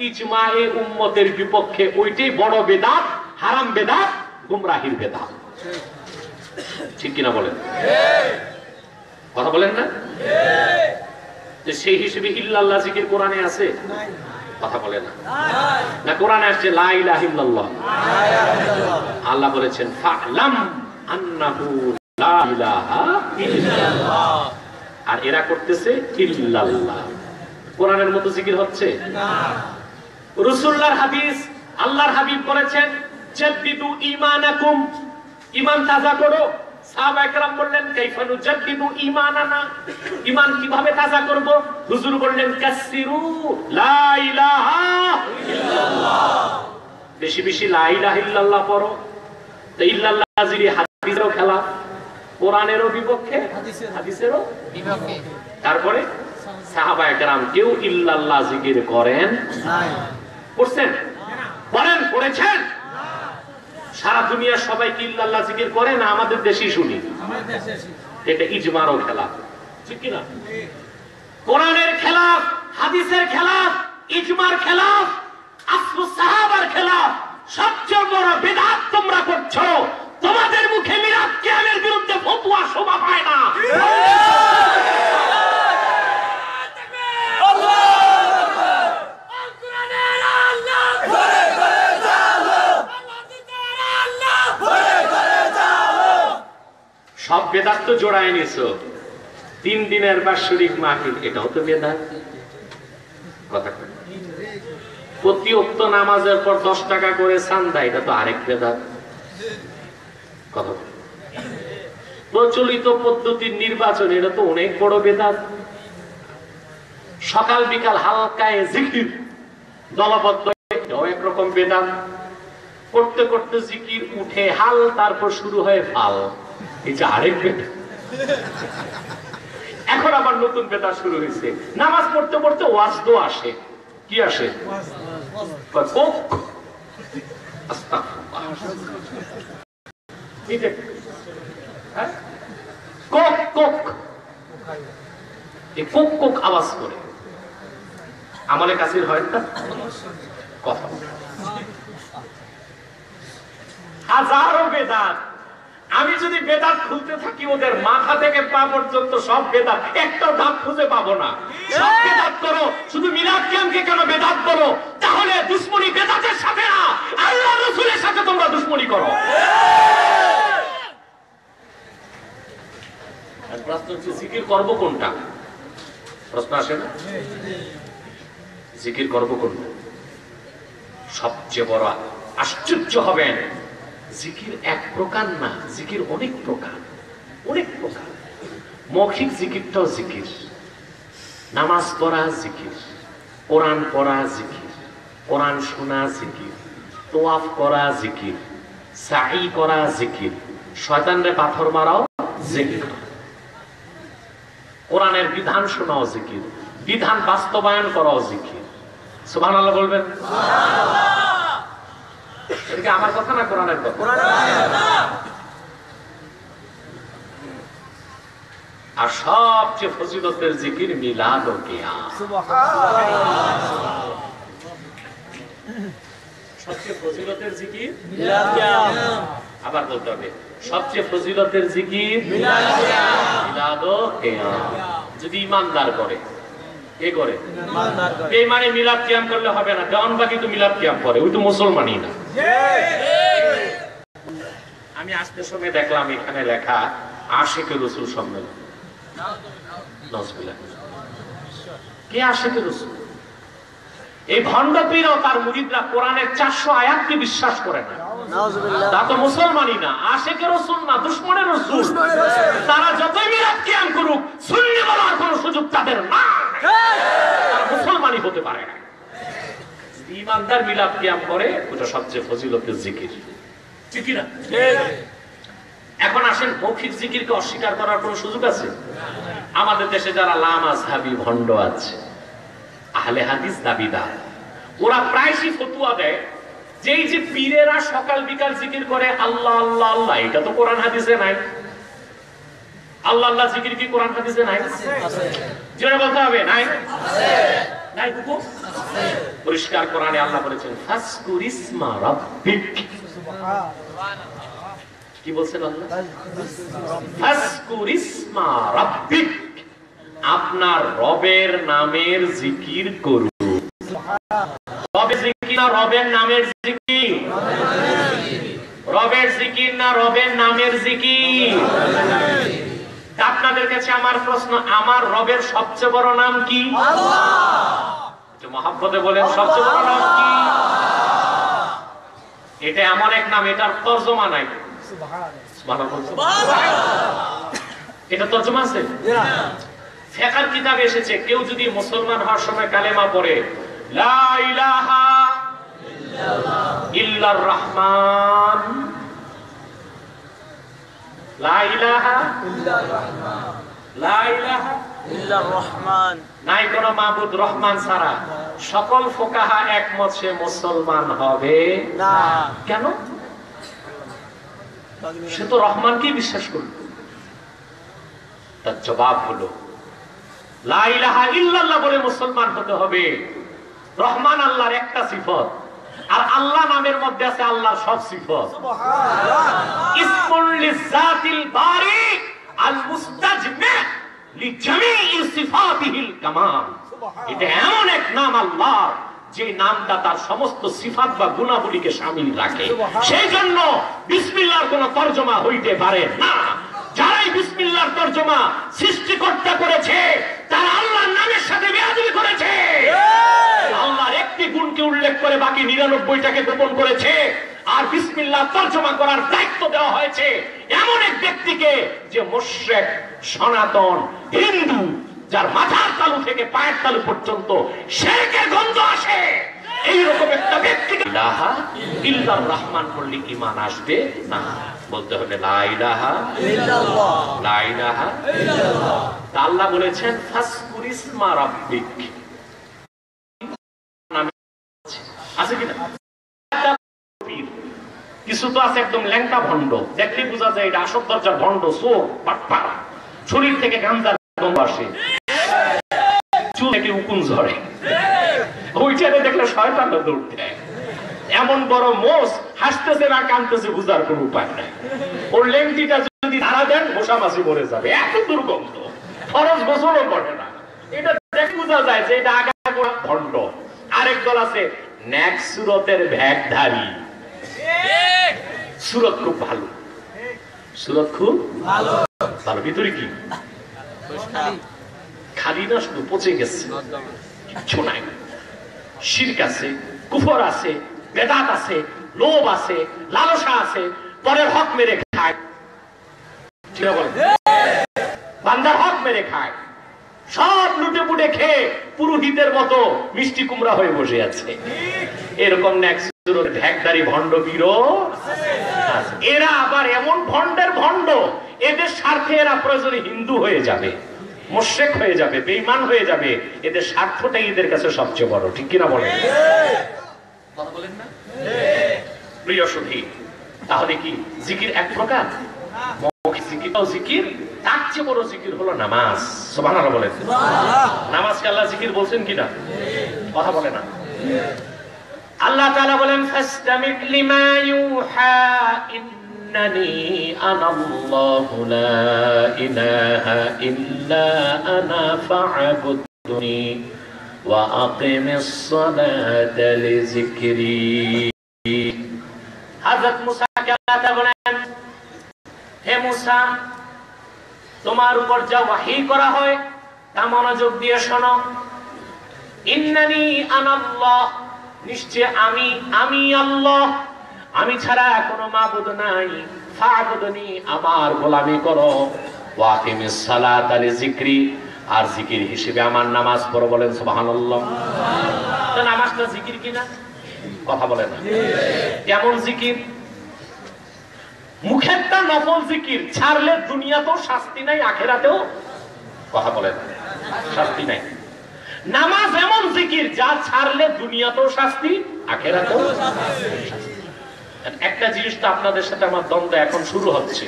ইজমায়ে উম্মতের বিপক্ষে, ওইটাই বড় বেদাত, হারাম বেদাত, গুমরাহির বেদাত। ঠিক কিনা বলেন? কথা বলেন না? সেই হিসেবে ইল্লাল্লাহ জিকির কোরআনে আছে? কথা বলে না। না, কোরআনে আসছে লা ইলাহা ইল্লাল্লাহ। আল্লাহ বলেছেন ফা'লাম আন্নাহু লা ইলাহা ইল্লাল্লাহ, আর এরা করতেছে ইল্লাল্লাহ। কোরআনের মতো জিকির হচ্ছে না। রাসূলুল্লাহর হাদিস, আল্লাহর হাবিব বলেছেন জাদ্দিদু ঈমানাকুম, ঈমান তাজা করো। সাহাবা একরাম বললেন কাইফা নুজাদ্দিদু ঈমানানা, ঈমান কিভাবে তাজা করব? হুজুর বললেন কাসসিরু লা ইলাহা ইল্লাল্লাহ, বেশি বেশি লা ইলাহা ইল্লাল্লাহ পড়ো। তো ইল্লাল্লাহ জিকির হাদিসেরও খেলা, কোরআনেরও বিপক্ষে, হাদিসেরও বিপক্ষে। তারপরে সাহাবা একরাম কেউ ইল্লাল্লাহ জিকির করেন নাই। করছেন? বলেন করেছেন? সারা দুনিয়ার সবাই কি ইল্লাল্লাহ জিকির করে না আমাদের দেশেই শুনি? এটা ইজমারও খেলা। ঠিক কি না? কোরআনের খেলাফ, হাদিসের খেলাফ, ইজমার খেলাফ, আসলু সাহাবার খেলাফ। সবচেয়ে বড় বিদআত তোমরা করছো। তোমাদের মুখে মিলাদ কিয়ামের বিরুদ্ধে ফতোয়া শোভা পায় না। সব বেদাত তো জোড়ায় নিছো। 3 দিনের বাৎসরিক মাহফিল, এটাও তো বেদাত। কথা কয়, প্রতি ওয়াক্ত নামাজের পর 10 টাকা করে চাঁদা, এটা তো আরেক বেদাত। কথা কয়, প্রচলিত পদ্ধতির নির্বাচন, এটা তো অনেক বড় বেদাত। সকাল বিকাল হালকায় জিকির দলবদ্ধ, এটাও একরকম বেদাত। করতে করতে জিকির উঠে হাল, তারপর শুরু হয় ফাল, এটা আরেক বেদাত। এখন আবার নতুন বেদাত শুরু হয়েছে। নামাজ পড়তে পড়তে ওয়াজ তো আসে। কি আসে? কোক। কোক কোক, এই কোক কোক আওয়াজ করে আমাদের কাছে হয় না কথা। হাজারো বেদাত। আমি যদি বেদাত খুলতে থাকি, ওদের মাথা থেকে পা পর্যন্ত সব বেদাত, একটা ধাপ খুঁজে পাবো না। সব বেদাত করো, শুধু মিলাদ কিয়ামকে কেন বেদাত করো? তাহলে দুশমনি বেদাতের সাথে না, আল্লাহ রাসূলের সাথে তোমরা দুশমনি করো। প্রশ্ন হচ্ছে জিকির করবো কোনটা? প্রশ্ন আসে না? জিকির করবো কোনটা? সবচেয়ে বড় আশ্চর্য হবেন, জিকির এক প্রকার না, জিকির অনেক প্রকার, অনেক প্রকার। মৌখিক জিকিরটাও জিকির, নামাজ পড়া জিকির, কোরআন পড়া জিকির, কোরআন শোনা জিকির, তোয়াফ করা জিকির, সাই করা জিকির, শয়তানরে পাথর মারাও জিকির, কোরআনের বিধান শোনাও জিকির, বিধান বাস্তবায়ন করাও জিকির। সুবহানাল্লাহ বলবেন। এটা আমার কথা না কোরআনের কথা? আর সবচেয়ে ফজিলতের জিকির মিলাদ ও কিয়াম। সবচেয়ে ফজিলতের জিকির মিলাদ কিয়াম। আবার বলতে হবে, সবচেয়ে ফজিলতের জিকির মিলাদ কিয়াম, মিলাদ ও কিয়াম। যদি ইমানদার করে, কে করে? ইমানদার করে। এই মানে মিলাদ কিয়াম করলে হবে না, দেওয়ানবাগি তো মিলাদ কিয়াম করে, ওই তো মুসলমানই না। আমি আসতে সময় দেখলাম এখানে লেখা আশিকে রাসূল সম্মেলন। কে আশিকে রাসূল? এই ভণ্ড পীর ও তার মুরিদরা কোরআনের 400 আয়াতকে বিশ্বাস করে না। তা তো মুসলমানই না, আশিকে রাসূল না, দুশমনের রাসূল। তারা যতই মিলাদ কিয়াম করুক, সুন্নি বলার কোনো সুযোগ তাদের না। তারা মুসলমানই হতে পারে না। ইমানদার মিলাদ কিয়াম করে, ওটা সবচেয়ে ফজিলতের জিকির, ঠিক কি না? এখন আসেন, মৌখিক জিকিরকে অস্বীকার করার কোন সুযোগ আছে? আমাদের দেশে যারা লামাযহাবী ভণ্ড আছে, আহলে হাদিস দাবিদার, ওরা প্রায়শই ফতোয়া দেয় যে এই যে পীরেরা সকাল বিকাল জিকির করে আল্লাহ আল্লাহ আল্লাহ, এটা তো কোরআন হাদিসে নাই। আল্লাহ আল্লাহ জিকির কি কোরআন হাদিসে নাই? জোরে বলতে হবে, নাই? নাই বুকু? পরিষ্কার কোরআনে আল্লাহ বলেছেন ফাসকুর ইসমা রাব্বিক। কি বলছেন আল্লাহ? ফাসকুর ইসমা রাব্বিক, আপনার রবের নামের জিকির করুন। রবের জিকির না রবের নামের জিকির? রবের জিকির না রবের নামের জিকির? আপনাদের কাছে আমার প্রশ্ন, আমার রবের সবচেয়ে বড় নাম কি? আল্লাহ। মহব্বতে বলেন সবচেয়ে বড় নাম কি? এটা এমন এক নাম, এটার তরজমা নাই। এটা তরজমা আছে? ফিকহের কিতাবে এসেছে, কেউ যদি মুসলমান হওয়ার সময় কালেমা পড়ে লা ইলাহা ইল্লার রহমান, লা ইলাহা ইল্লার রহমান, লা ইলাহা ইল্লার রহমান, নাই কোন মাবুদ রহমান ছাড়া, সকল ফুকাহা একমত সে মুসলমান হবে না। কেন? সে তো রহমানকেই বিশ্বাস করল। তার জবাব হলো লা ইলাহা ইল্লাল্লাহ বলে মুসলমান হতে হবে। রহমান আল্লাহর একটা সিফত, আর আল্লাহ নামের মধ্যে আছে আল্লাহর সব সিফত। ইসমুল লিযাতিল বারি আল মুস্তাজমি লিজামিই সিফাতিহিল কামাল। এটা এমন এক নাম আল্লাহর, যে নামটা তার সমস্ত সিফাত বা গুণাবলীকে শামিল রাখে। সেই জন্য বিসমিল্লাহর কোনো তরজমা হইতে পারে না। যারাই বিসমিল্লাহর তরজমা সৃষ্টিকর্তা করেছে, তারা আল্লাহর নামের সাথে বেয়াদবি করেছে। আল্লাহর একটি গুণকে উল্লেখ করে বাকি 99টাকে গোপন করেছে। আর বিসমিল্লাহ তরজমা করার দায়িত্ব দেওয়া হয়েছে এমন এক ব্যক্তিকে, যে মুশরিক, সনাতন হিন্দু, যার মাথার তালু থেকে পায়ের তালু পর্যন্ত শিরকের গন্ধ আসে, এইরকম একটা ব্যক্তিকে ইলাহা ইল্লার রহমান বললে ঈমান আসবে না। বলতে হবে লা ইলাহা ইল্লাল্লাহ, লা ইলাহা ইল্লাল্লাহ। আল্লাহ বলেছেন ফাসকুর ইসমা রাব্বিক। আছে কি না? কিছু তো আছে একদম ল্যাংটা ভণ্ড, দেখলে বোঝা যায় এটা আসল দরজার ভণ্ড, চোর বাটপাড়া, শরীর থেকে গাঞ্জার গন্ধ আসে, চুল থেকে উকুন ঝরে, ওইটারে দেখলে শয়তান দৌড় দেয়। এমন বড় মোষ হাসতেছে না কাঁদতেছে বোঝার কোন উপায় নাই। ওর লেংটিটা যদি ধারা দেন মশা মাছি মরে যাবে, এত দুর্গন্ধ, ফরজ গোসলও করে না। এটা দেখে বোঝা যায় যে এটা আগা ভণ্ড। আরেক দল আছে নেক সুরতের ভ্যাগধারী, সুরত খুব ভালো, সুরত খুব ভালো, ভালো ভিতরে কি খালি না, শুধু পচে গেছে, কিচ্ছু নাই। শিরক আছে, কুফর আছে, বেদাত আছে, লোভ আছে, লালসা আছে, পরের হক মেরে খায়, বান্দার হক মেরে খায়, সব লুটে পুটে খেয়ে পুরোহিতের মতো মিষ্টি কুমড়া হয়ে বসে আছে। এরকম ঢ্যাকদারি ভণ্ড বীরও এরা আবার এমন ভণ্ডের ভণ্ড, এদের স্বার্থে এরা প্রয়োজনে হিন্দু হয়ে যাবে, মুশরিক হয়ে যাবে, বেঈমান হয়ে যাবে। এদের স্বার্থটাই এদের কাছে সবচেয়ে বড়, ঠিক কিনা বলেন? কথা বলেন না? প্রিয় সুধী, তাহলে কি জিকির এক প্রকার? মৌখিক জিকিরটাও জিকির, তার চেয়ে বড় জিকির হলো নামাজ। সুবহানাল্লাহ বলেন। নামাজকে আল্লাহ জিকির বলছেন কিনা? কথা বলে না। আল্লাহ তাআলা বলেন ফাসতামি লিমা ইউহা ইন্নানি আনাল্লাহু লা ইলাহা ইল্লা আনা ফা'বুদনি ওয়া আকিমিস সালাতা লিযিকরি। হযরত মুসাকে আল্লাহ তাআলা বলেন, হে মুসা, তোমার উপর যা ওহী করা হয় তা মনোযোগ দিয়ে শোনো। ইন্নানি আনাল্লাহ, নিশ্চয় আমি আল্লাহ, আমি ছাড়া কোনো মাবুদ নাই। ফা'বুদনি, আমার গোলামি করো। ওয়া আকিমিস সালাতা লিযিকরি, আর জিকির হিসেবে আমার নামাজ পড়ো। বলেন সুবহানাল্লাহ। তো নামাজটা জিকির কিনা? কথা বলেন না। কেমন জিকির? মুখেরটা নফল জিকির, ছাড়লে দুনিয়াতেও শাস্তি নাই, আখেরাতেও কথা বলেন শাস্তি নাই। নামাজ এমন জিকির যা ছাড়লে দুনিয়াতেও শাস্তি, আখেরাতেও শাস্তি। একটা জিনিস তো আপনাদের সাথে আমার দ্বন্দ্ব এখন শুরু হচ্ছে।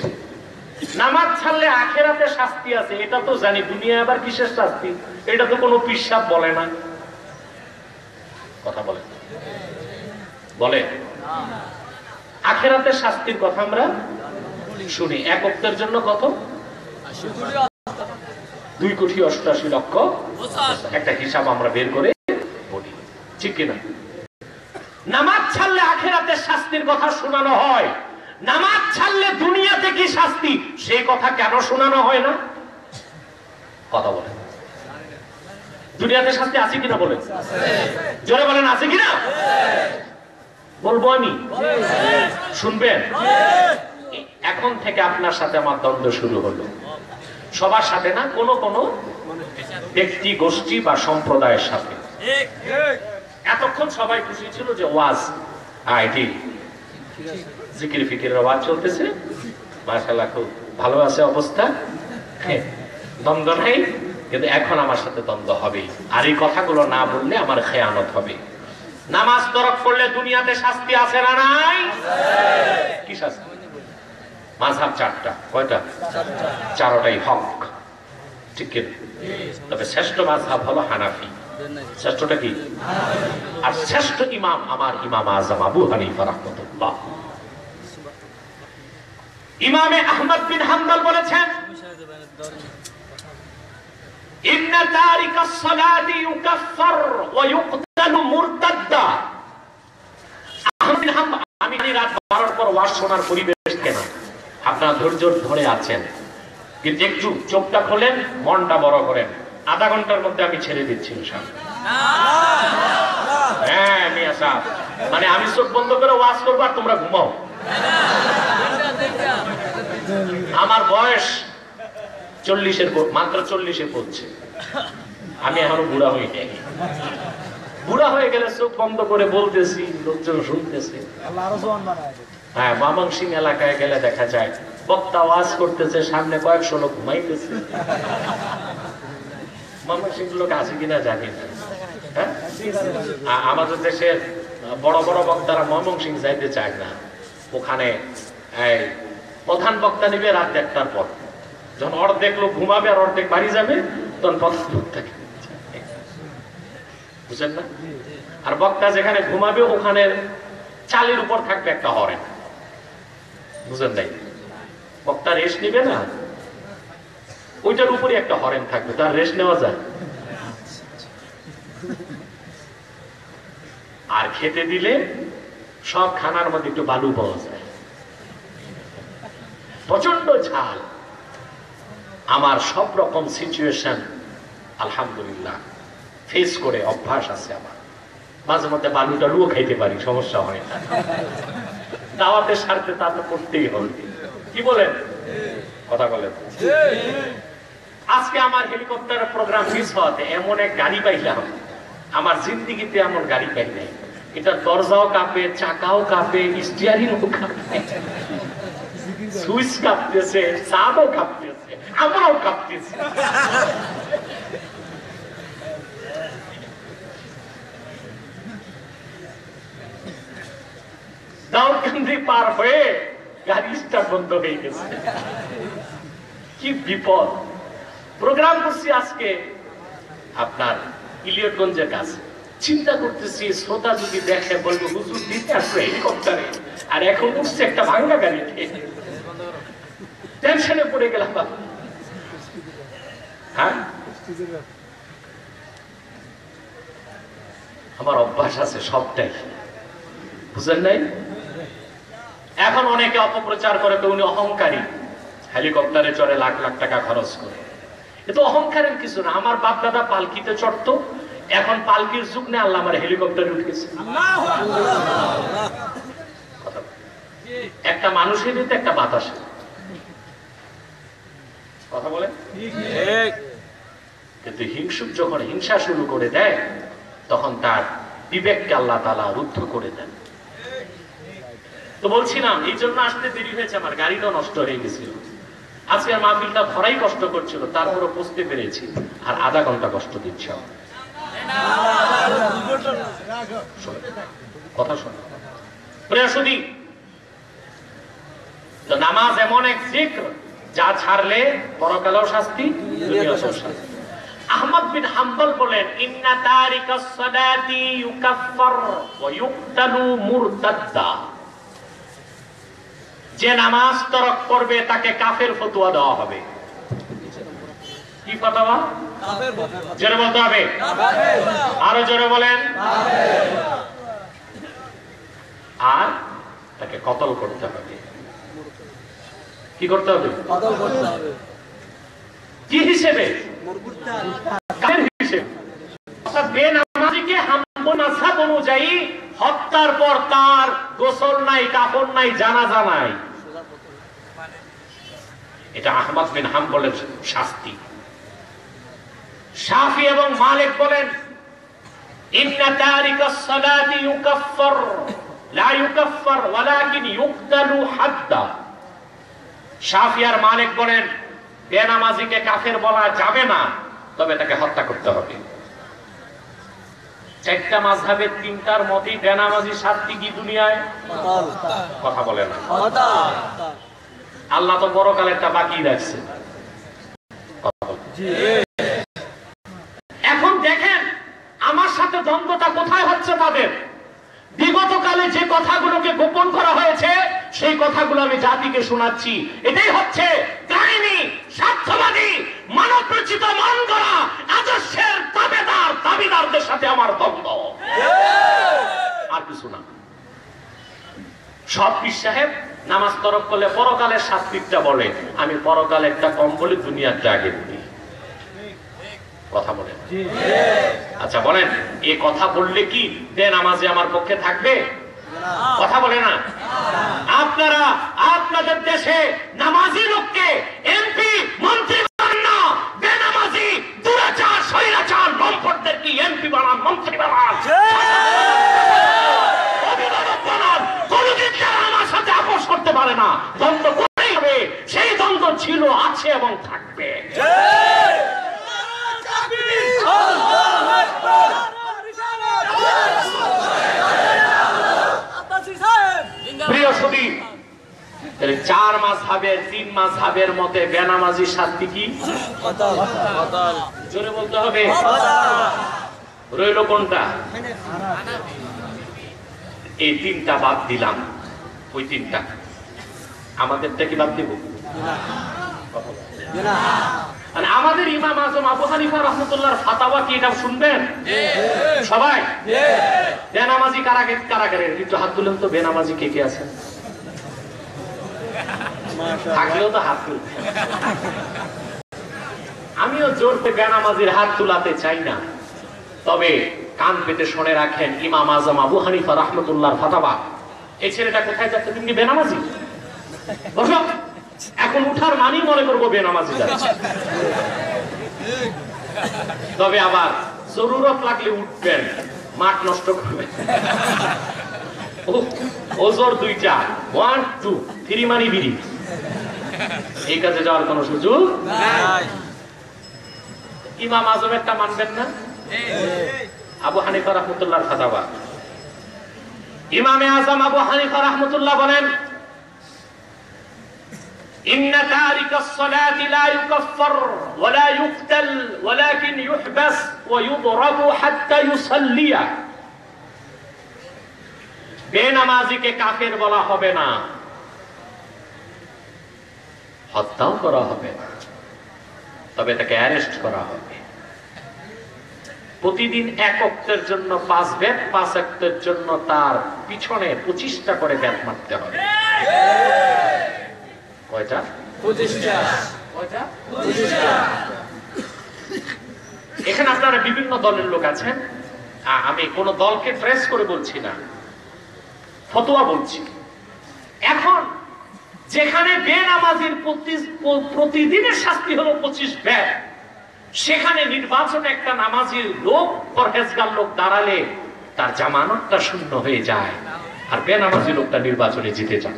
নামাজ ছাড়লে আখেরাতে শাস্তি আছে, এটা তো জানি। দুনিয়ায় আবার কিসের শাস্তি? এটা তো কোনো পিশাব বলে না। কথা বলে বলে আখেরাতে শাস্তির কথা আমরা শুনি। এক ওয়াক্তের জন্য কত? 2,88,00,000। একটা হিসাব আমরা বের করে বলি, ঠিক কিনা? নামাজ ছাড়লে আখেরাতে শাস্তির কথা শোনানো হয়, নামাজ ছাড়লে দুনিয়াতে কি শাস্তি সেই কথা কেন শোনানো হয় না? কথা বলেন। দুনিয়াতে শাস্তি আছে কিনা বলেন? জোরে বলেন, আছে কিনা? বলবো আমি, শুনবেন? এখন থেকে আপনার সাথে আমার দ্বন্দ্ব শুরু হলো। সবার সাথে না, কোন কোন ব্যক্তি গোষ্ঠী বা সম্প্রদায়ের সাথে। এতক্ষণ সবাই খুশি ছিল যে ওয়াজ আইটি জিকির ফিকিরের ওয়াজ চলতেছে, মাশাআল্লাহ খুব ভালো আছে অবস্থা, দ্বন্দ্ব নাই। কিন্তু এখন আমার সাথে দ্বন্দ্ব হবে, আর এই কথাগুলো না বললে আমার খেয়ানত হবে। নামাজ তরক করলে দুনিয়াতে শাস্তি আছে না নাই? কি শাস্তি? মাযহাব 4টা। কয়টা? 4টাই হক, ঠিক কি? তবে শ্রেষ্ঠ মাযহাব হলো হানাফি। শ্রেষ্ঠটা কি? আর শ্রেষ্ঠ ইমাম আমার ইমাম আযম আবু হানিফা রাহমাতুল্লাহ। ইমামে আহমদ বিন হাম্বল বলেছেন, ইন্না তারিকাস সালাতি ইউকাফফার ওয়া ইউকতালু মুরতাদ্দা। আহমদ বিন হাম্বল, আমি রাত 12টার পর ওয়াজ শোনার পরিবেশ কেন? আপনারা ধৈর্য ধরে আছেন, কিন্তু একটু চোখটা খোলেন, মনটা বড় করেন। আধা ঘন্টার মধ্যে আমি ছেড়ে দিচ্ছি ইনশাআল্লাহ। হ্যাঁ মিয়া সাহেব, মানে আমি চোখ বন্ধ করে ওয়াজ করবো আর তোমরা ঘুমাও। আমার বয়স 40-এর, মাত্র 40-এ পড়ছে। আমি এখনো বুড়া হই নাই। বুড়া হয়ে গেলে চোখ বন্ধ করে বলতেছি, লোকজন শুনতেছে। হ্যাঁ, ময়মনসিংহ এলাকায় গেলে দেখা যায় বক্তা ওয়াজ করতেছে, সামনে কয়েকশো লোক ঘুমাইতেছে। ময়মনসিংহ লোক আছে কিনা জানি না। হ্যাঁ, আমাদের দেশের বড় বড় বক্তারা ময়মনসিংহ যাইতে চায় না। ওখানে প্রধান বক্তা নিবে রাত 1টার পর, যখন অর্ধেক লোক ঘুমাবে আর অর্ধেক বাড়ি যাবে, তখন প্রধান বক্তাকে বুঝেন না। আর বক্তা যেখানে ঘুমাবে ওখানে চালের উপর থাকবে একটা হরেন, বুঝেন নাই? বক্তা রেস্ট নিবে না, ওইটার উপরে একটা হরেন থাকবে, তার রেস্ট নেওয়া যায়। আর খেতে দিলে সব খানার মধ্যে একটু বালু পাওয়া যায়, প্রচন্ড ঝাল। আমার সব রকম সিচুয়েশন আলহামদুলিল্লাহ ফেস করে অভ্যাস আছে আমার। মাঝে মধ্যে বালু টালুও খাইতে পারি, সমস্যা হয় না। দাওয়াতের স্বার্থে তা তো করতেই হবে, কি বলেন? কথা বলেন। আজকে আমার হেলিকপ্টারের প্রোগ্রাম মিস হওয়াতে এমন এক গাড়ি পাইলাম, আমার জিন্দিগিতে এমন গাড়ি পাই নাই। এটা দরজাও কাঁপে, চাকাও কাঁপে, স্টিয়ারিংও কাঁপে, সুইচ কাঁপতেছে, চাঁদও কাঁপতেছে, আমরাও কাঁপতেছি। দাউদকান্দি পার হয়ে গাড়ি স্টার্ট বন্ধ হয়ে গেছে। কি বিপদ! প্রোগ্রাম করছি আজকে আপনার ইলিয়টগঞ্জের কাছে। চিন্তা করতেছি শ্রোতা যদি দেখে বলবো হুজুর দিতে আসবে হেলিকপ্টারে, আর এখন উঠছে একটা ভাঙ্গা গাড়িতে। টেনশনে পড়ে গেলাম। হ্যাঁ, আমার অভ্যাস আছে সবটাই, বুঝেন নাই? এখন অনেকে অপপ্রচার করে তো উনি অহংকারী, হেলিকপ্টারে চড়ে লাখ লাখ টাকা খরচ করে। এ তো অহংকারের কিছু না। আমার বাপ দাদা পালকিতে চড়তো, এখন পালকির যুগ নেই, আল্লাহ আমার হেলিকপ্টারে উঠেছে। একটা মানুষের দিতে একটা বাতাসে কথা বলে, কিন্তু হিংসুক যখন হিংসা শুরু করে দেয় তখন তার বিবেককে আল্লাহ তাআলা রুদ্ধ করে দেন। তো বলছিলাম এই জন্য আসতে দেরি হয়েছে, আমার গাড়িটা নষ্ট হয়ে গেছিল। আজকের মাহফিলটা ভরাই কষ্ট করছিল, তারপরে পৌঁছতে পেরেছি, আর আধা ঘন্টা কষ্ট দিচ্ছ। কথা শোনো প্রিয় সুধী, তো নামাজ এমন এক জিক্র যা ছাড়লে পরকালেও শাস্তি, দুনিয়াতেও শাস্তি। আহমদ বিন হাম্বল বলেন, ইন্না তারিকাস সালাতি ইউকাফফার ওয়া ইউকতালু মুরতাদ্দা। যে নামাজ তরক করবে তাকে কাফের ফতোয়া দেওয়া হবে। কি ফতোয়া? জোরে বলতে হবে, আরো জোরে বলেন। আর তাকে কতল করতে হবে। কি করতে হবে? কতল করতে হবে। কি হিসেবে? কাফের হিসেবে। অর্থাৎ বেনামাজিকে হাম্বলি মাযহাব অনুযায়ী হত্যার পর তার গোসল নাই, কাফন নাই, জানাজা নাই। এটা আহমদ বিন হাম্বলের শাস্তি। শাফি এবং মালিক বলেন, ইন্না তারিকাস সালাতি ইউকাফফার লা ইউকাফফার ওয়ালাকিন ইউকতালু হাদ্দা। শাফি আর মালিক বলেন, বেনামাজিকে কাফের বলা যাবে না, তবে তাকে হত্যা করতে হবে। চারটা মাযহাবের তিনটার মতেই বেনামাজি শাস্তি কি দুনিয়ায়? কথা বলে না। আল্লাহ তো পরকালেরটা বাকি রাখছে। এখন দেখেন আমার সাথে দ্বন্দ্বটা কোথায় হচ্ছে তাদের। বিগত কালে যে কথাগুলোকে গোপন করা হয়েছে সেই কথাগুলো আমি জাতিকে শোনাচ্ছি। এটাই হচ্ছে কাহিনী, স্বার্থবাদী, মানব রচিত, মন গড়া আদর্শের দাবিদারদের সাথে আমার দ্বন্দ্ব, আর কিছু না। সব পীর সাহেব নামাজ তরক করলে পরকালের শাস্তিটা বলে, আমি পরকালেরটা কম বলে দুনিয়ারটা আগে বলি। কথা বলেন। আচ্ছা বলেন, এই কথা বললে কি বেনামাজি আমার পক্ষে থাকবে? কথা বলে না। আপনারা আপনাদের দেশে নামাজি লোককে এমপি মন্ত্রী বানান না, বেনামাজি দুরাচার স্বৈরাচার লম্পটদের কি এমপি বানান, মন্ত্রী বানান, অভিভাবক বানান। কোনদিন তারা আমার সাথে আপোষ করতে পারে না, দ্বন্দ্ব করতেই হবে। সেই দ্বন্দ্ব ছিল, আছে এবং থাকবে। প্রিয় সুধী, চার মাযহাবের তিন মাযহাবের মতে বেনামাজি শাস্তি কি? জোরে বলতে হবে। রইল কোনটা? এই তিনটা বাদ দিলাম। ওই তিনটা আমাদেরটা কি বাদ দিব? আমাদের ইমাম আজম আবু হানিফা রাহমাতুল্লাহর ফাতাওয়া কি এটা শুনবেন সবাই? বেনামাজি কারাগারে একটু হাত তুলেন তো। বেনামাজি কে কে আছেন? থাকলেও তো হাত তুল। আমিও জোর করে বেনামাজির হাত তুলাতে চাই না, তবে কান পেতে শুনে রাখেন ইমাম আজম আবু হানিফা রাহমাতুল্লাহর ফাতাওয়া। এই ছেলেটা কোথায় যাচ্ছে? তুমি বেনামাজি? বসো। এখন উঠার মানি মনে করবো বেনামাজি যাচ্ছে। তবে আবার জরুরত লাগলে উঠবেন, মাঠ নষ্ট করবেন। ওজোর দুইটা, 1 2 3 মানি বিড়ি, এই কাজে যাওয়ার কোন সুযোগ নাই। ইমাম আজমেরটা মানবেন না? আবু হানিফা রাহমাতুল্লাহর ফাতাওয়া। ইমামে আজম আবু হানিফা রাহমাতুল্লাহ বলেন, ইন্না তারিকাস সালাতি লা ইউকাফফার ওয়া লা ইউকতাল ওয়ালাকিন ইউহবাস ওয়া ইউদরাবু হাত্তা ইউসাল্লিয়া। বেনামাজিকে কাফের বলা হবে না, হত্যাও করা হবে না, তবে তাকে অ্যারেস্ট করা হবে। প্রতিদিন 1 ওয়াক্তের জন্য 5 বেত, 5 ওয়াক্তের জন্য তার পিছনে 25টা করে বেত মারতে হবে। কয়টা? 25টা। কয়টা? 25টা। এখানে আপনারা বিভিন্ন দলের লোক আছেন, আমি কোন দলকে ট্রেস করে বলছি না, ফতোয়া বলছি। এখন যেখানে বেনামাজির প্রতিদিনের শাস্তি হলো 25 বেত, সেখানে নির্বাচনে একটা নামাজির লোক, পরহেজগার লোক দাঁড়ালে তার জামানতটা শূন্য হয়ে যায়, আর বেনামাজি লোকটা নির্বাচনে জিতে যান।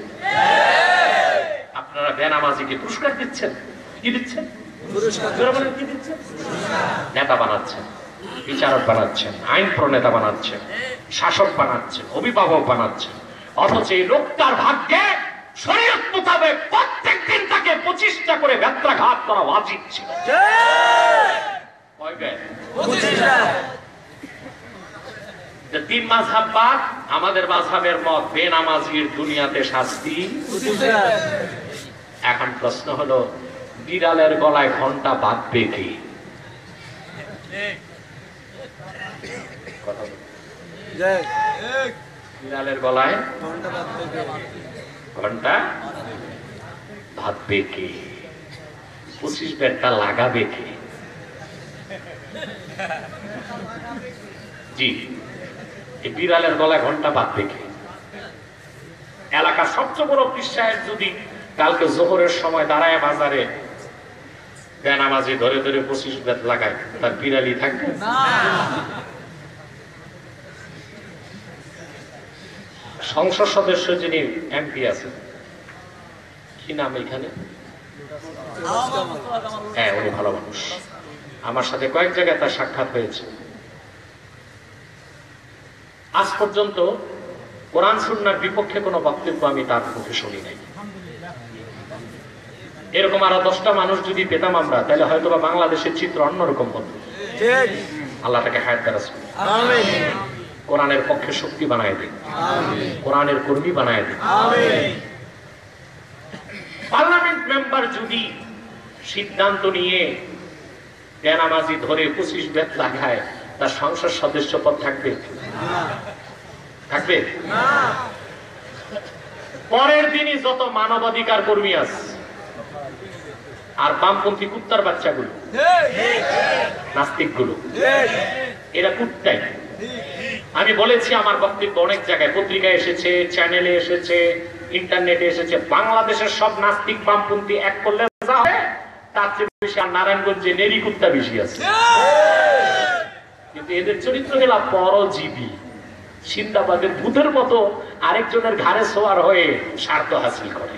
আপনারা বেনামাজিকে পুরস্কার দিচ্ছেন, কি দিচ্ছেন? কি দিচ্ছেন? নেতা বানাচ্ছেন, বিচারক বানাচ্ছেন, আইন প্রণেতা বানাচ্ছেন, শাসক বানাচ্ছেন, অভিভাবক বানাচ্ছেন, অথচ এই লোকটার ভাগ্যে শরীয়ত মোতাবেক প্রত্যেকদিন তাকে 25টা করে বেত্রাঘাত করা ওয়াজিব ছিল। তিন মাযহাব বাদ, আমাদের মাযহাবের মত বেনামাজির দুনিয়াতে শাস্তি। এখন প্রশ্ন হলো, বিড়ালের গলায় ঘন্টা বাঁধবে কি? বিড়ালের গলায় ঘন্টা বাঁধবে কি? 25 বেতটা লাগাবে কি? জি, এই বিড়ালের গলায় ঘন্টা বাঁধবে কি? এলাকার সবচেয়ে বড় পীর সাহেব যদি কালকে জোহরের সময় দাঁড়ায় বাজারে বেনামাজি ধরে ধরে 25 বেত লাগায়, তার বিড়ালি থাকবে না? সংসদ সদস্য যিনি এমপি আছেন, কি নাম এখানে? হ্যাঁ, উনি ভালো মানুষ, আমার সাথে কয়েক জায়গায় তার সাক্ষাৎ হয়েছে। আজ পর্যন্ত কোরআন সুন্নাহর বিপক্ষে কোনো বক্তব্য আমি তার মুখে শুনি নাই। এরকম আরো 10টা মানুষ যদি পেতাম আমরা, তাহলে হয়তো বা বাংলাদেশের চিত্র অন্যরকম হতো। আল্লাহ তাকে হায়াত দারাজ করুন, কোরআনের পক্ষে শক্তি বানায় দিন, কোরআনের কর্মী বানায় দিন। পার্লামেন্ট মেম্বার যদি সিদ্ধান্ত নিয়ে বেনামাজি ধরে 25 বেত লাগায়, তার সংসদ সদস্য পদ থাকবে? থাকবে না। পরের দিনই যত মানবাধিকার কর্মী আছে আর বামপন্থী কুত্তার বাচ্চাগুলো, নাস্তিকগুলো, এরা কুত্তাই। আমি বলেছি আমার বক্তব্য অনেক জায়গায়, পত্রিকায় এসেছে, চ্যানেলে এসেছে, ইন্টারনেটে এসেছে, বাংলাদেশের সব নাস্তিক বামপন্থী এক করলে যা হয় তার চেয়ে বেশি আর নারায়ণগঞ্জে নেরি কুত্তা বেশি আছে। কিন্তু এদের চরিত্র হলো পরজীবী, সিন্দাবাদের ভূতের মতো আরেকজনের ঘাড়ে সোয়ার হয়ে স্বার্থ হাসিল করে।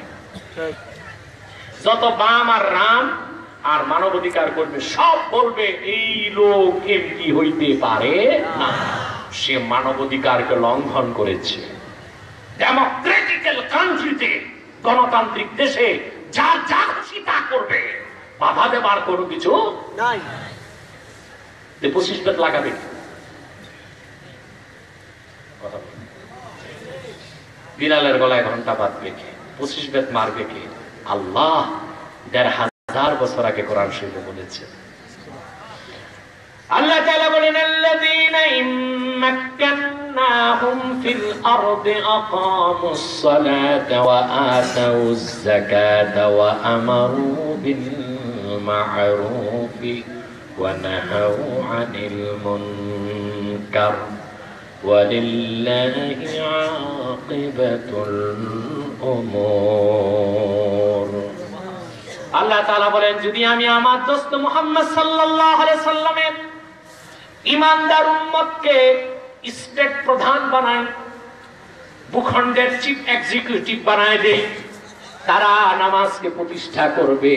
যত বাম আর রাম আর মানবাধিকার কর্মী সব বলবে এই লোক এমপি হইতে পারে না, সে মানবাধিকারকে লঙ্ঘন করেছে। ডেমোক্রেটিক্যাল কান্ট্রিতে, গণতান্ত্রিক দেশে যার যা খুশি তা করবে, বাধা দেবার কোনো কিছু নাই। 25 বেত লাগাবে, বিড়ালের গলায় ঘন্টা বাঁধবে কে? 25 বেত মারবে কে? আল্লাহ 1500 বছর আগে কোরআন শরীফে বলেছেন। আল্লাহ তাআলা বলেন, আল্লাযীনা ইম্মাক্কান্নাহুম ফিল আরদি আকামুস সালাতা ওয়া আতাউয যাকাতা ওয়া আমারু বিল মা'রুফি ওয়া নাহাউ আনিল মুনকার ওয়ালিল্লাহি আকিবাতুল উমুর। আল্লাহ তাআলা বলেন, যদি আমি আমার দোস্ত মুহাম্মদ সাল্লাল্লাহু আলাইহি সাল্লামের ইমানদার উম্মতকে স্টেট প্রধান বানায়, ভূখণ্ডের চিফ এক্সিকিউটিভ বানায় দেয়। তারা নামাজকে প্রতিষ্ঠা করবে,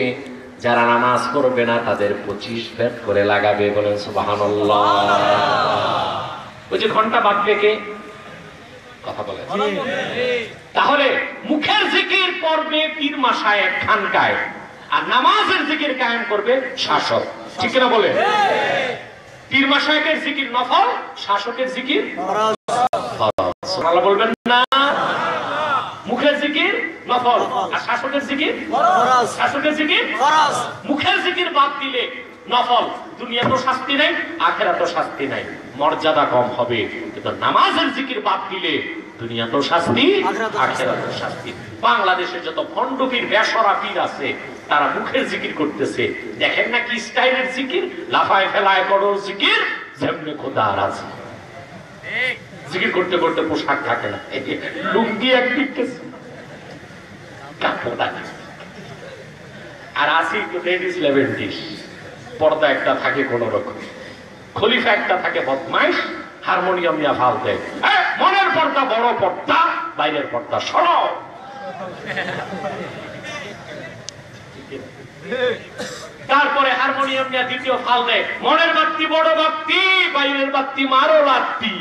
যারা নামাজ পড়বে না তাদের 25 ফেট করে লাগাবে। বলেন সুবহানাল্লাহ। ওই যে ঘন্টা বাজবে কে? কথা বলে। তাহলে মুখের জিকির পড়বে পীর মাশায়েখ খানকায়, আর নামাজের জিকির কায়েম করবে শাসক। ঠিক না বলে? পীর মাশায়েখের জিকির নফল, শাসকের জিকির ফরজ। সুবহানাল্লাহ বলবেন না? মুখের জিকির নফল আর শাসকের জিকির ফরজ। শাসকের জিকির ফরজ। মুখের জিকির বাদ দিলে নফল, দুনিয়াতেও শাস্তি নাই, আখিরাতেও শাস্তি নাই, মর্যাদা কম হবে। কিন্তু নামাজের জিকির বাদ দিলে দুনিয়াতেও শাস্তি, আখিরাতেও শাস্তি। বাংলাদেশে যত ভণ্ড পীর বেশরা পীর আছে তারা মুখের জিকির করতেছে, দেখেন না কি স্টাইলের জিকির, লাফায় ফেলায় করো জিকির, যেমনি খোদার আছে। জিকির করতে করতে পোশাক থাকে না, লুঙ্গি একদিক আর আসি লেডিস লেভেন্টিস, পর্দা একটা থাকে কোন রকম, খলিফা একটা থাকে বদমাইশ, হারমোনিয়াম নিয়ে ফাল দেয়। মনের পর্দা বড় পর্দা, বাইরের পর্দা সরো। তারপরে হারমোনিয়াম নিয়ে দ্বিতীয় ফাল দেয়, মনের বাত্তি বড় বাত্তি, বাইরের বাত্তি মারো লাত্তি।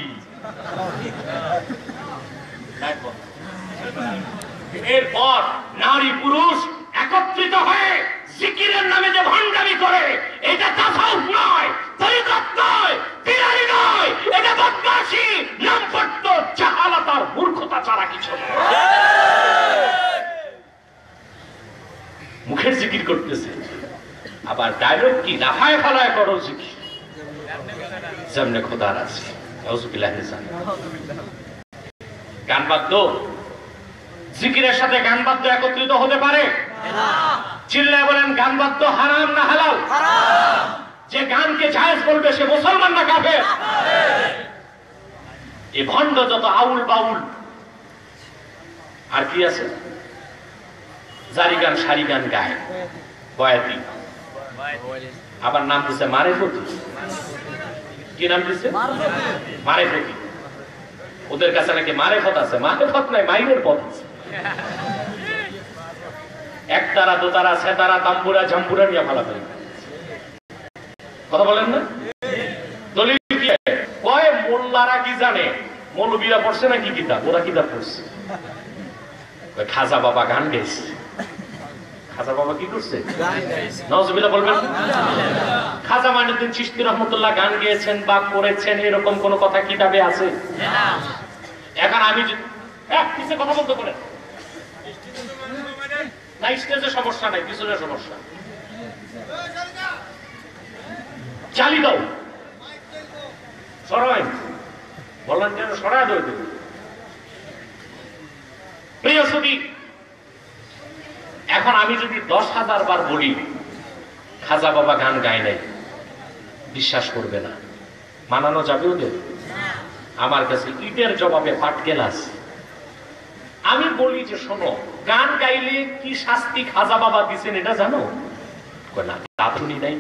এরপর নারী পুরুষ একত্রিত হয়ে জিকিরের নামে যে ভণ্ডামি করে, এটা তাসাউফ নয়, তরিকত নয়, পীরানি নয়, এটা বদমাশি, নামপট্ট, জাহালাত আর মূর্খতা ছাড়া কিছু নয়। মুখের জিকির করতেছে, আবার ডায়লগ কি, লাফায় ফালায় করো জিকির, যেমনে খোদার আছে। গান বাদ্য, জিকিরের সাথে গান বাদ্য একত্রিত হতে পারে? চিল্লায় বলেন, গান বাদ্য হারাম না হালাল? যে গানকে জায়েজ বলবে সে মুসলমান না কাফের? এই ভণ্ড যত আউল বাউল আর কি আছে, জারি গান সারি গান গায়, বয়াতি, আবার নাম দিচ্ছে মারেফতি। কি নাম দিচ্ছে? মারেফতি। ওদের কাছে নাকি মারেফত আছে, মারেফত নাই, মাইনের পথ আছে। একতারা দোতারা সেতারা তাম্বুরা ঝাম্বুরা নিয়ে ভালো করে কথা বলেন না? দলিল কি? কয় মোল্লারা কি জানে, মৌলবীরা পড়ছে না কি কিতাব, ওরা কিতাব পড়ছে। খাজা বাবা গান গেছে। খাজা বাবা কি করছে? নাউজুবিল্লাহ বলবেন। খাজা মাইনুদ্দিন চিশতি রহমতুল্লাহ গান গেয়েছেন বা করেছেন এরকম কোন কথা কিতাবে আছে? এখন আমি কিছু কথা বলতে পারেন না, স্টেজে সমস্যা নাই, পিছনে সমস্যা। চালি দাও, সরাই বললেন যেন সরাই দেবে। প্রিয় ছবি, এখন আমি যদি 10,000 বার বলি খাজা বাবা গান গায় নাই, বিশ্বাস করবে না। মানানো যাবে ওদের? আমার কাছে ইটের জবাবে পাটকেল আছে। আমি বলি যে শোনো, গান গাইলে কি শাস্তি খাজা বাবা দিচ্ছেন এটা জানো? না, তা শুনি নাই।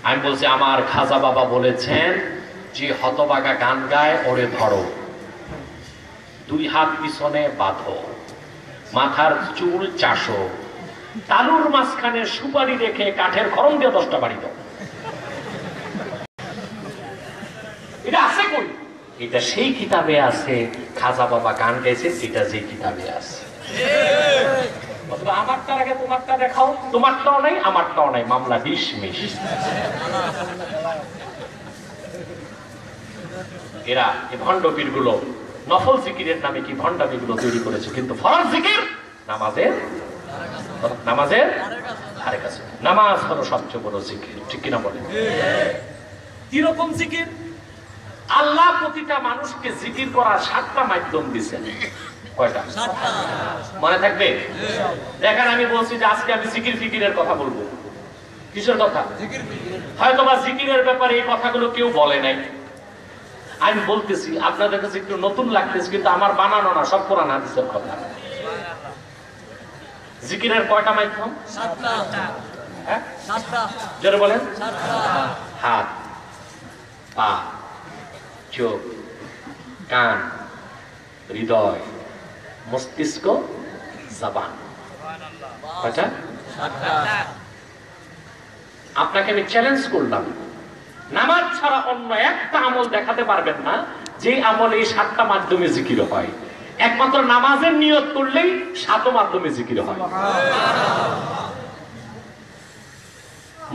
আমি বলছি, আমার খাজা বাবা বলেছেন যে হতবাগা গান গায় ওরে ধরো, 2 হাত পিছনে বাঁধো, মাথার চুল চাষো, তালুর মাঝখানে সুপারি রেখে কাঠের খরম দিয়ে 10টা বাড়ি দাও। এটা আছে কই? এটা সেই কিতাবে আছে। খাজা বাবা গান গাইছে, এটা যে কিতাবে আছে। আমারটার আগে তোমারটা দেখাও, তোমারটাও নাই আমারটাও নাই, মামলা ডিসমিস। এরা এই ভণ্ডপীর গুলো নফল জিকিরের নামে কি ভণ্ডামি গুলো তৈরি করেছে, কিন্তু ফরজ জিকির নামাজের ধারে কাছে। নামাজ হলো সবচেয়ে বড় জিকির, ঠিক কিনা বলেন? কিরকম জিকির? আল্লাহ প্রতিটা মানুষকে জিকির করার 7টা মাধ্যম দিচ্ছেন। কয়টা? মনে থাকবে? দেখেন, আমি বলছি যে আজকে আমি জিকির ফিকিরের কথা বলবো। কিসের কথা? হয়তো বা জিকিরের ব্যাপারে এই কথাগুলো কেউ বলে নাই, আমি বলতেছি। আপনাদের কাছে একটু নতুন লাগতেছে, কিন্তু আমার বানানো না, সব কোরআন হাদিসের কথা। জিকিরের কয়টা মাধ্যম? 7টা। হ্যাঁ, 7টা। জোরে বলেন। হাত, পা, চোখ, কান, হৃদয়, মস্তিষ্ক, জবান। আপনাকে আমি চ্যালেঞ্জ করলাম, নামাজ ছাড়া অন্য একটা আমল দেখাতে পারবেন না যে আমল এই 7টা মাধ্যমে জিকির হয়। একমাত্র নামাজের নিয়ত করলেই 7 মাধ্যমে জিকির হয়।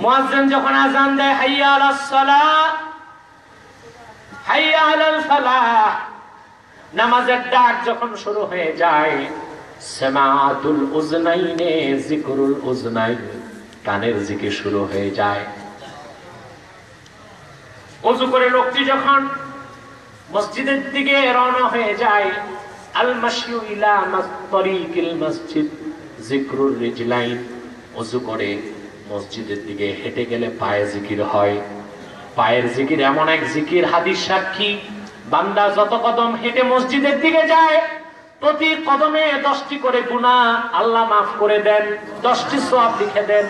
মুয়াজ্জিন যখন আযান দেয়, হাইয়া আলাস সালাহ, হাইয়া আলাল ফালাহ, নামাজের ডাক যখন শুরু হয়ে যায়, সামাতুল উযনাইনে যিকরুল উযনাইন, কানের জিকির শুরু হয়ে যায়। ওযু করে লোকটি যখন মসজিদের দিকে রওনা হয়ে যায়, আল মাশিউ ইলা তরিকিল মসজিদ যিকরুর রিজলাইন, ওযু করে মসজিদের দিকে হেঁটে গেলে পায়ে জিকির হয়। পায়ের জিকির এমন এক জিকির, হাদিস সাক্ষী, বান্দা যত কদম হেঁটে মসজিদের দিকে যায়, প্রতি কদমে 10টি করে গুনাহ আল্লাহ মাফ করে দেন, 10টি সওয়াব লিখে দেন,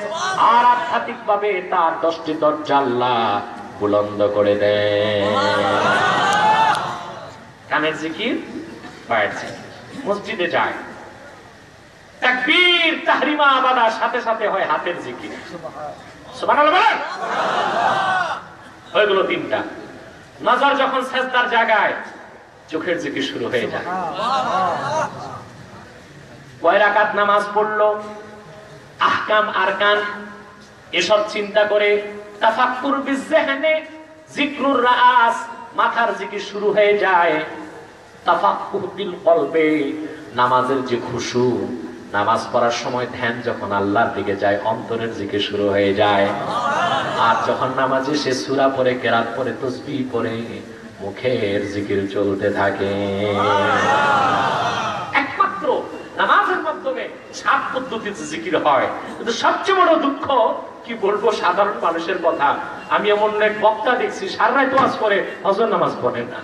আর আধ্যাত্মিক ভাবে তার 10টি দরজা আল্লাহ বুলন্দ করে দেন। কানের জিকির, পায়ের জিকির। মসজিদে যায়, তাকবীর তাহরিমা আবাদার সাথে সাথে হয় হাতের জিকির। সুবহানাল্লাহ বলেন। হয়ে গেল 3টা। নজর যখন সেজদার জায়গায়, চোখের জিকির শুরু হয়ে যায়। কয় রাকাত নামাজ পড়লো, আহকাম আরকান এসব চিন্তা করে তাফাক্কুর বিযহনে যিকরুর রাস, মাথার জিকির শুরু হয়ে যায়। তাফাক্কুর বিল কলবে, নামাজের যে খুশু, নামাজ পড়ার সময় ধ্যান যখন আল্লাহর দিকে যায়, অন্তরের জিকির শুরু হয়ে যায়। আর যখন নামাজে সে সূরা পড়ে, কেরাত পড়ে, তাসবিহ পড়ে, মুখের জিকির চলতে থাকে। একমাত্র নামাজের মাধ্যমে 7 পদ্ধতিতে জিকির হয়। কিন্তু সবচেয়ে বড় দুঃখ, কি বলবো সাধারণ মানুষের কথা, আমি এমন এক বক্তা দেখছি সারা রাত ওয়াজ করে, ফজর নামাজ পড়েন না।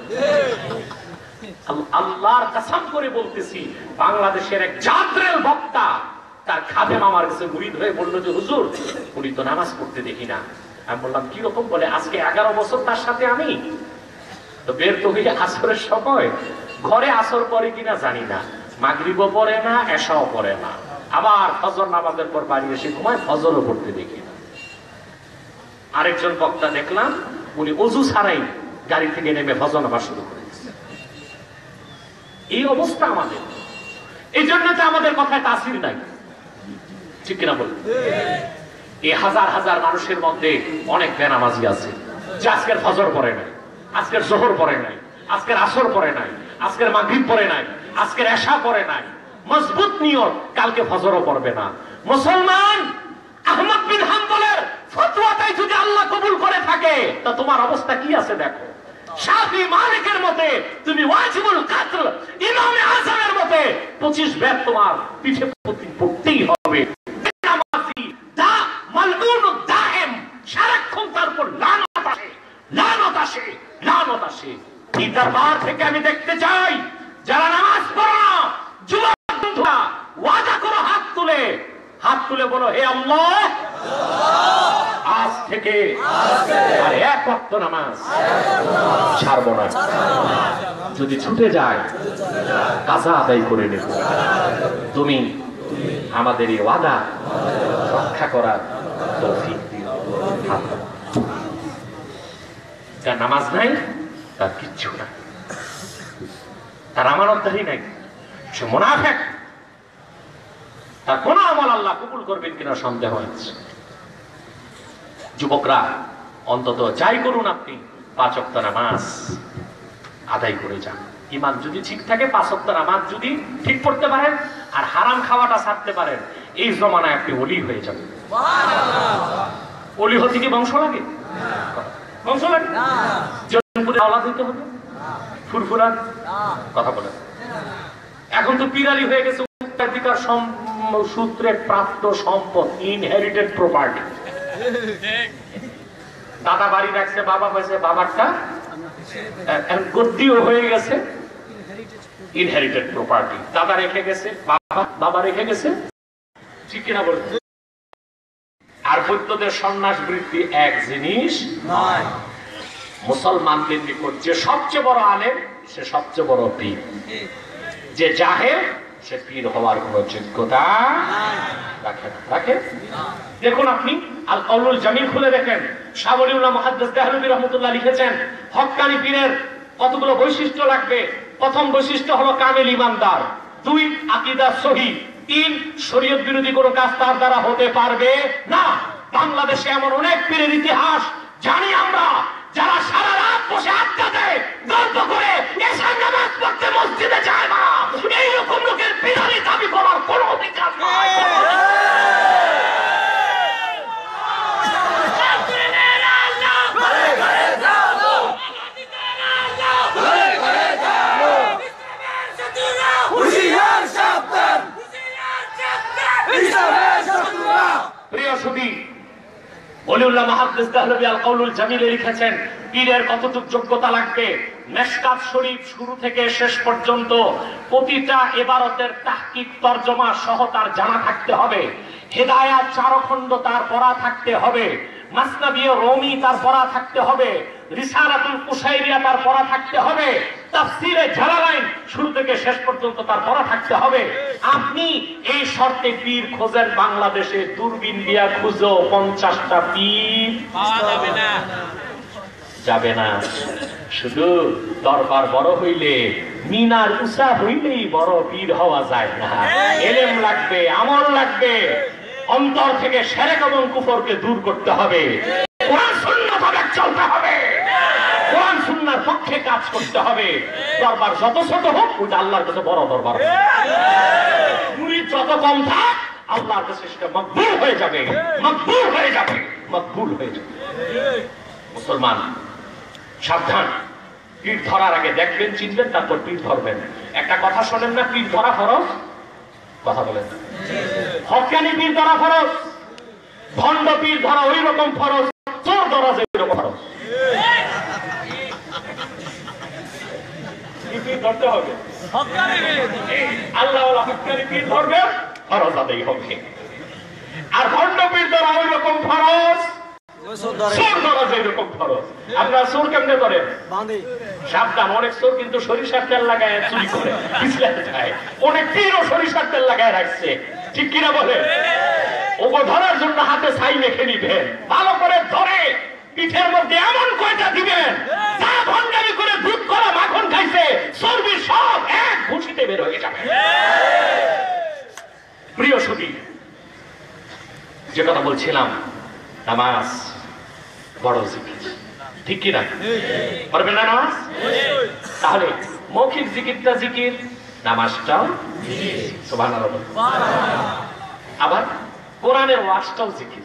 আল্লাহর কসম করে বলতেছি, বাংলাদেশের এক জাদরেল বক্তা, তার খাদেম আমার কাছে মুরিদ হয়ে বললো যে হুজুর, উনি তো নামাজ পড়তে দেখি না। আমি বললাম কি রকম? বলে আজকে 11 বছর তার সাথে আমি তো বের তো হয়ে আসরের সময় ঘরে আসর পরে কিনা জানি না, মাগরিবও পড়ে না, এশাও পড়ে না, আবার ফজর নামাজের পর বাড়ি এসে ঘুমায়, ফজরও পড়তে দেখি না। আরেকজন বক্তা দেখলাম, উনি ওযু ছাড়াই গাড়ি থেকে নেমে ফজর নামাজ শুরু করে দিয়েছে। এই অবস্থা আমাদের, এই জন্য তো আমাদের কথায় তাসির নাই, ঠিক কিনা বলুন? এই হাজার হাজার মানুষের মধ্যে অনেক বেনামাজি আছে যে আজকের ফজর পড়ে নাই, আজকের জোহর পড়ে নাই, আজকের আসর পড়ে নাই, আজকের মাগরিব পড়ে নাই, আজকের এশা পড়ে নাই। মজবুত নিয়ত, কালকে ফজরও পড়বে না। মুসলমান, আহমদ বিন হাম্বলের ফতোয়াটাই যদি আল্লাহ কবুল করে থাকে, তা তোমার অবস্থা কি আছে দেখো। শাফি মালিকের মতে তুমি ওয়াজিবুল কাতল, ইমামে আযমের মতে 25 বেত তোমার পিঠে পড়তেই হবে। বেনামাজি দা মালউনুদ দাইম, সারাক্ষণ তার উপর লানত আসে, লানত আসে, লানত আসে। এই দরবার থেকে আমি দেখতে চাই, যারা নামাজ পড়ো না, যুবক বন্ধুরা, ওয়াদা করো, হাত তুলে বলো, হে আল্লাহ, আজ থেকে আর এক ওয়াক্ত নামাজ ছাড়বো না। যদি ছুটে যায়, কাজা আদায় করে নেব। তুমি আমাদের এই ওয়াদা রক্ষা করার তৌফিক দিও। যার নামাজ নাই, তার কিচ্ছু নাই, তার আমানতদারি নাই, সে মুনাফিক, তার কোন আমল আল্লাহ কবুল করবেন কিনা সন্দেহ আছে। যুবকরা, অন্তত যাই করুন, আপনি 5 ওয়াক্ত নামাজ আদায় করে যান। ঈমান যদি ঠিক থাকে, 5 ওয়াক্ত নামাজ যদি ঠিক পড়তে পারেন, আর হারাম খাওয়াটা ছাড়তে পারেন, এই জমানায় আপনি ওলি হয়ে যাবেন। ওলি হতে কি বংশ লাগে? বংশ লাগে না। জনপুরে আওলাদ হইতে হবে, ফুরফুরান কথা বলেন। এখন তো পিরালি হয়ে গেছে, উত্তরাধিকার সূত্রে প্রাপ্ত সম্পদ, ইনহেরিটেড প্রপার্টি। দাদা বাড়ি রাখছে, বাবা পাইছে, বাবারটা গদ্দিও হয়ে গেছে, ইনহেরিটেড প্রপার্টি। দাদা রেখে গেছে, বাবা রেখে গেছে, ঠিক কিনা বলুন? আর বৈদ্যদের সন্ন্যাস বৃত্তি এক জিনিস নয়। মুসলমানদের নিকট যে সবচেয়ে বড় আলেম সে সবচেয়ে বড় পীর, যে জাহেল সে পীর হওয়ার কোন যোগ্যতা রাখে না। রাখে? দেখুন আপনি আল কাউলুল জামিল খুলে দেখেন, শাহ ওলিউল্লাহ মুহাদ্দিস দেহলভী রাহমাতুল্লাহ লিখেছেন হক্কানি পীরের কতগুলো বৈশিষ্ট্য লাগবে। প্রথম বৈশিষ্ট্য হলো কামেল ইমানদার, 2 আকীদা সহিহ, 3 শরীয়ত বিরোধী কোনো কাজ তার দ্বারা হতে পারবে না। বাংলাদেশে এমন অনেক পীরের ইতিহাস জানি আমরা, যারা সারা রাত বসে আড্ডা দেয়, গল্প করে, এশার নামাজ পড়তে মসজিদে যায় না। এইরকম লোকের পীরানি দাবি করার কোনো অধিকার নাই। প্রিয় সুধী, ওলিউল্লাহ মুহাদ্দিস দেহলভী আল কাউলুল জামিলে লিখেছেন পীরের কতটুকু যোগ্যতা লাগবে। মেশকাত শরীফ শুরু থেকে শেষ পর্যন্ত প্রতিটা ইবারতের তাহকিক তরজমা সহ তার জানা থাকতে হবে। হেদায়াত চারখণ্ড তার পড়া থাকতে হবে। মাসনাবী রুমি তার পড়া থাকতে হবে। রিসালাতুল কুশাইরিয়া তার পড়া থাকতে হবে। তাফসীরে জালালাইন শুরু থেকে শেষ পর্যন্ত তার পড়া থাকতে হবে। আপনি এই শর্তে পীর খোঁজেন, বাংলাদেশে দূরবীন দিয়া খুঁজো 50টা পীর যাবে না, যাবে না। শুধু দরবার বড় হইলে, মিনার উঁচা হইলেই বড় পীর হওয়া যায় না। ইলম লাগবে, আমল লাগবে, অন্তর থেকে শিরক এবং কুফরকে দূর করতে হবে, কোরআন সুন্নাহ ভাবে চলতে হবে, কোরআন সুন্নাহর পক্ষে কাজ করতে হবে। দরবার যত ছোট হোক ওটা আল্লাহর কাছে বড় দরবার, মুরিদ যত কম থাক আল্লাহর কাছে সেটা মকবুল হয়ে যাবে, মকবুল হয়ে যাবে, মকবুল হয়ে যাবে। মুসলমান সাবধান, পীর ধরার আগে দেখবেন, চিনবেন, তারপর পীর ধরবেন। একটা কথা শোনেন না, পীর ধরা ফরজ? কথা বলেন। হক্কানি পীর ধরা ফরজ, ভণ্ড পীর ধরা ওই রকম ফরজ, চোর ধরা যে রকম ফরজ। ধরতে হবে আল্লাহ হক্কানি পীর ধরবে, ফরজ আদায় হবে। আর ভণ্ড পীর ধরা ওই রকম ফরজ, চোর ধরা যে রকম ফরজ। আপনারা চোর কেমনে করেন? সাবধান, অনেক চোর কিন্তু সরিষার তেল লাগায় চুরি করে পিছলে যায়। অনেক পীরও সরিষার তেল লাগায় রাখছে, ঠিক কিনা বলেন? ওগো ধরার জন্য হাতে ছাই মেখে নিবেন, ভালো করে ধরে পিঠের মধ্যে এমন কয়টা দিবেন যা ভণ্ডামি করে দুধ করা মাখন খাইছে চর্বি সব এক ঘুষিতে বের হয়ে যাবে। প্রিয় সুধী, যে কথা বলছিলাম, নামাজ বড় জিকির, ঠিক কিনা? পারবেন না নামাজ? তাহলে মৌখিক জিকিরটা জিকির, নামাজটাও সুবহানাল্লাহ। আবার কোরআনের ওয়াজটাও জিকির।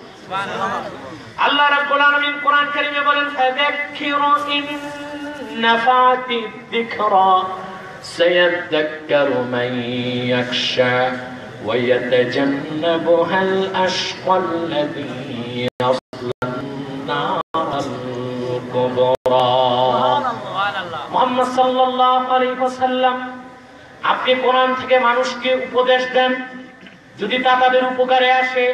আল্লাহ রাব্বুল আলামিন কোরআন কারীমে বলেন, ফাযাক্কিরু ইন নাফাতিদ যিকরা সায়াযাক্কারু মান ইয়াখশা ওয়া ইয়াতাজান্নাবুহাল আশকাল্লাযী ইয়াসলান নারাল কুবরা। মুহাম্মদ সাল্লাল্লাহু আলাইহি ওয়াসাল্লাম, আপনি কোরআন থেকে মানুষকে উপদেশ দেন, যদি তা তাদের উপকারে আসে।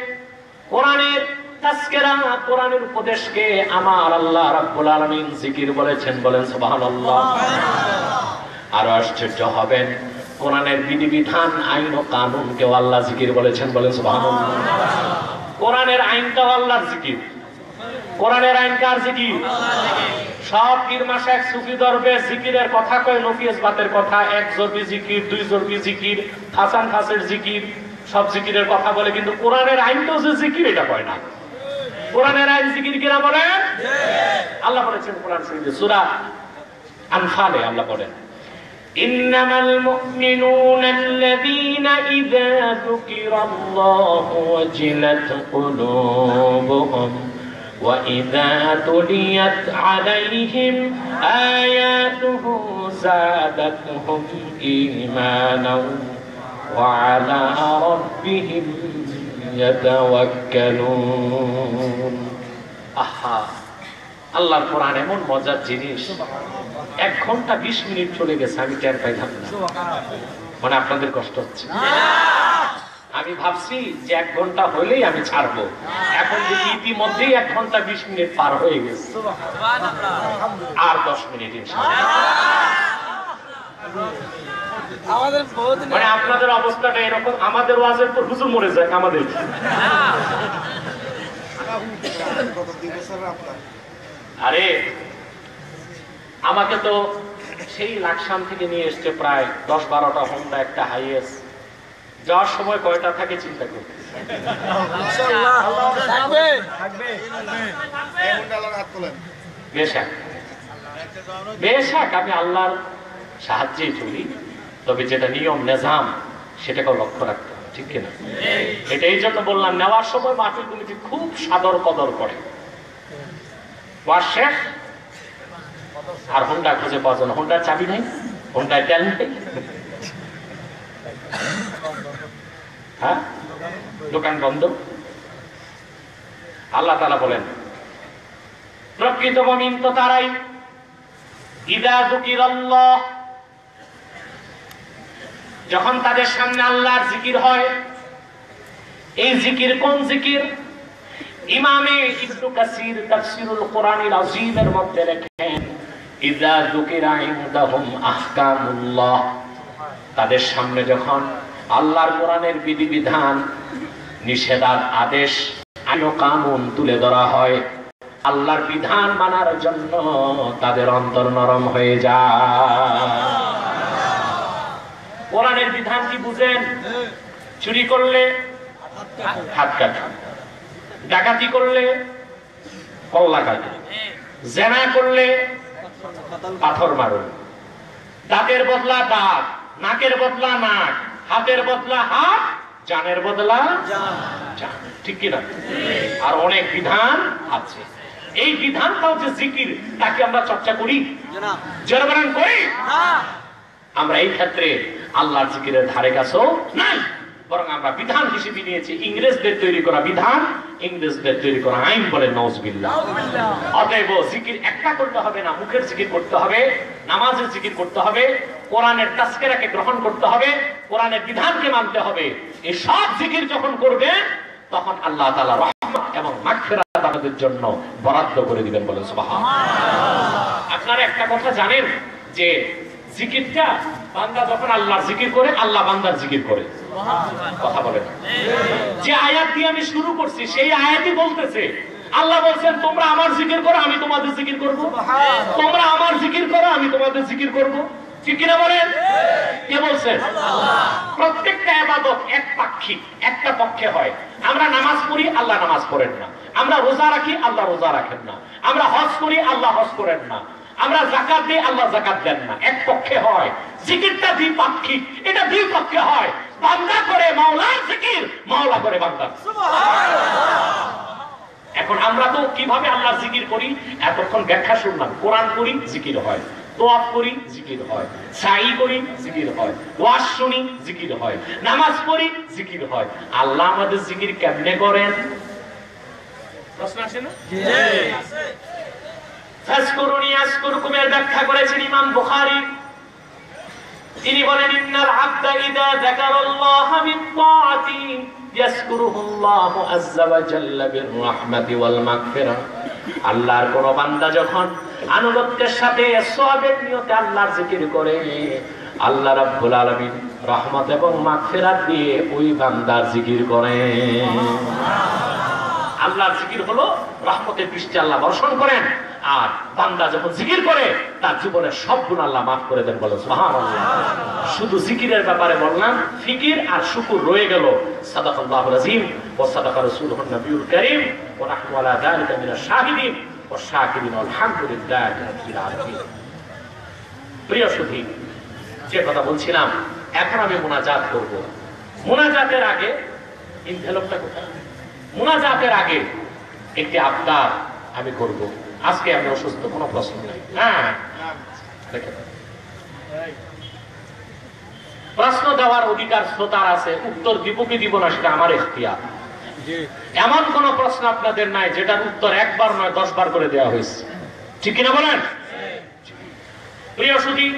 কোরআনের তাজকিরা, কোরআনের উপদেশকে আমার আল্লাহ রাব্বুল আলামিন জিকির বলেছেন, বলেন সুবহানাল্লাহ। আরো আশ্চর্য হবেন, কোরআনের বিধিবিধান, আইন ও কানুনকেও আল্লাহ জিকির বলেছেন, বলেন সুবহানাল্লাহ। কোরআনের আইনটাও আল্লাহর জিকির, কোরআনের আইন কার জিকির? সব পীর মাসে এক সুফি দরবেশ জিকিরের কথা কয়, নফিস বাতের কথা, এক জরবি জিকির, 2 জরবি জিকির, হাসান খাসের জিকির, সব জিকিরের কথা বলে, কিন্তু কোরআনের আইনটাও যে জিকির এটা কয় না। কোরআনের আইন জিকির কিনা বলেন? আল্লাহ বলেছেন কোরআন শরীফে সূরা আনফালে, আল্লাহ বলেন, ইন্নামাল মুমিনুনা আল্লাযীনা ইযা যুকিরাল্লাহু ওয়াজিলাত কুলুবুহুম ওয়া ইযা তুলিয়াত আলাইহিম আয়াতুহু যাদাতুহুম ঈমানাও ওয়া আলা রাব্বিহিম ইয়াতাওয়াক্কালুন। আহা, আল্লাহর কোরআন এমন মজার জিনিস। 1 ঘন্টা 20 মিনিট চলে গেছে, আমি টের পাইলাম না। মানে আপনাদের কষ্ট হচ্ছে? আমি ভাবছি যে 1 ঘন্টা হইলেই আমি ছাড়বো, 1 এখন যে ইতিমধ্যেই 1 ঘন্টা 20 মিনিট পার হয়ে গেছে, আর 10 মিনিট মানে আপনাদের অবস্থাটা এরকম, আমাদের ওয়াজের পর হুজুর মরে যায়, আমাদের আরে আমাকে তো সেই লাকসাম থেকে নিয়ে এসছে প্রায় 10-12টা হোন্ডা, একটা হাইয়েস্ট। যাওয়ার সময় কয়টা থাকে চিন্তা করতে। বেশাক আমি আল্লাহর সাহায্যে চলি, তবে যেটা নিয়ম নিজাম সেটাকেও লক্ষ্য রাখতে হবে, ঠিক কিনা? এটা এই জন্য বললাম, নেওয়ার সময় মাহফিল কমিটি খুব সাদর কদর করে। ওয়াজ শেষ আর হোন্ডা খুঁজে পাওয়া যায় না, হোন্ডার চাবি নাই, হোন্ডায় তেল নেই, হ্যাঁ দোকান বন্ধ। আল্লাহ তাআলা বলেন প্রকৃত মুমিন তো তারাই ইযা যুকিরাল্লাহ, যখন তাদের সামনে আল্লাহর জিকির হয়। এই জিকির কোন জিকির? ইমামে ইবনে কাসির তাফসীরুল কোরআনিল আযীমের মধ্যে লেখেন ইযা যুকিরা ইনদাহুম আহকামুল্লাহ, তাদের সামনে যখন আল্লাহর কোরআনের বিধিবিধান, নিষেধাজ্ঞা, আদেশ, আইন ও কানুন তুলে ধরা হয়, আল্লাহর বিধান মানার জন্য তাদের অন্তর নরম হয়ে যায়। কোরআনের বিধান কি বুঝেন? চুরি করলে হাত কাটুন, ডাকাতি করলে কল্লা কাটুন, জেনা করলে পাথর মারুন, দাঁতের বদলা দাঁত, নাকের বদলা নাক, হাতের বদলা হাত, জানের বদলা জান, ঠিক কিনা? আর অনেক বিধান আছে। এই বিধানটাও যে জিকির, তাকে আমরা চর্চা করি, জোরবারান করি। আমরা এই ক্ষেত্রে আল্লাহর জিকিরের ধারে কাছেও নাই, বরং আমরা বিধান হিসেবে নিয়েছি ইংরেজদের তৈরি করা বিধান, ইংরেজদের তৈরি করা আইন বলে নাউজুবিল্লাহ। অতএব জিকির একটা করতে হবে না, মুখের জিকির করতে হবে, নামাজের জিকির করতে হবে, কোরআনের তাসকিরাকে গ্রহণ করতে হবে, কোরআনের বিধানকে মানতে হবে। এই সব জিকির যখন করবেন তখন আল্লাহ তাআলা রহমত এবং মাগফিরাত আমাদের জন্য বরাদ্দ করে দিবেন, বলে সুবহানাল্লাহ। আপনারা একটা কথা জানেন যে জিকিরটা বান্দা যখন আল্লাহর জিকির করে, আল্লাহ বান্দার জিকির করে। কথা বলেন, যে আয়াত দিয়ে আমি শুরু করছি সেই আয়াতই বলতেছে, আল্লাহ বলছেন তোমরা আমার জিকির করো, আমি তোমাদের জিকির করব, তোমরা আমার জিকির করো, আমি তোমাদের জিকির করব, ঠিক কিনা বলেন? কে বলছেন? আল্লাহ। প্রত্যেকটা ইবাদত এক পাক্ষিক, একটা পক্ষে হয়। আমরা নামাজ পড়ি, আল্লাহ নামাজ পড়েন না। আমরা রোজা রাখি, আল্লাহ রোজা রাখেন না। আমরা হজ করি, আল্লাহ হজ করেন না। আমরা যাকাত দিই, আল্লাহ যাকাত দেন না। এক পক্ষে হয়। জিকিরটা দ্বিপাক্ষিক, এটা দুই পক্ষে হয়। বান্দা করে মাওলার জিকির, মাওলা করে বান্দার। এখন আমরা তো কিভাবে আল্লাহর জিকির করি এতক্ষণ ব্যাখ্যা শুনলাম। কোরআন পড়ি, জিকির হয়। তোয়াফ করি, জিকির হয়। সাই করি, জিকির হয়। ওয়াজ শুনি, জিকির হয়। নামাজ পড়ি, জিকির হয়। আল্লাহ আমাদের জিকির কেমনে করেন? প্রশ্ন আসে না? জি। ফাজকুরুনি আযকুরকুমের ব্যাখ্যা করেছেন ইমাম বুখারী। তিনি বলেন ইন্নাল আবদা ইযা যাকারাল্লাহ বিত্তাআতি ইয়াযকুরুহুল্লাহু আযজা ওয়া জাল্লা বিররাহমাতি ওয়াল মাগফিরা। আল্লাহর কোন বান্দা যখন আনুগত্যের সাথে সওয়াবের নিয়তে আল্লাহর জিকির করে, আল্লাহ রাব্বুল আলামিন রহমত এবং মাগফিরাত দিয়ে ওই বান্দার জিকির করেন। আল্লাহর জিকির হলো রহমতের বৃষ্টি আল্লাহ বর্ষণ করেন, আর বান্দা যখন জিকির করে তার জীবনের সব গুনাহ আল্লাহ মাফ করে দেন, বলে সুবহানাল্লাহ। শুধু জিকিরের ব্যাপারে বললাম, ফিকির আর শুকুর রয়ে গেল। সাদাকাল্লাহুল আযীম ওয়া সাদাকা রাসূলুহুন নবিয়ুল কারীম ওয়া নাহনু আলা যালিকা মিনাশ শাহিদিন ওয়াশ শাকিরিন আলহামদুলিল্লাহি রাব্বিল আলামিন। প্রিয় সুধী, যে কথা বলছিলাম, এখন আমি মুনাজাত করব। মুনাজাতের আগে ইনভেলপটা কোথায়? মুনাজাতের আগে একটি আবদার আমি করব। আজকে আমি অসুস্থ, কোনো প্রশ্ন নেই। হ্যাঁ, দেখেন, প্রশ্ন দেওয়ার অধিকার শ্রোতার আছে, উত্তর দিব কি দিব না সেটা আমার ইখতিয়ার। এমন কোন প্রশ্ন আপনাদের নাই যেটার উত্তর একবার নয় 10 বার করে দেওয়া হয়েছে, ঠিক কিনা বলেন? প্রিয় সুধী,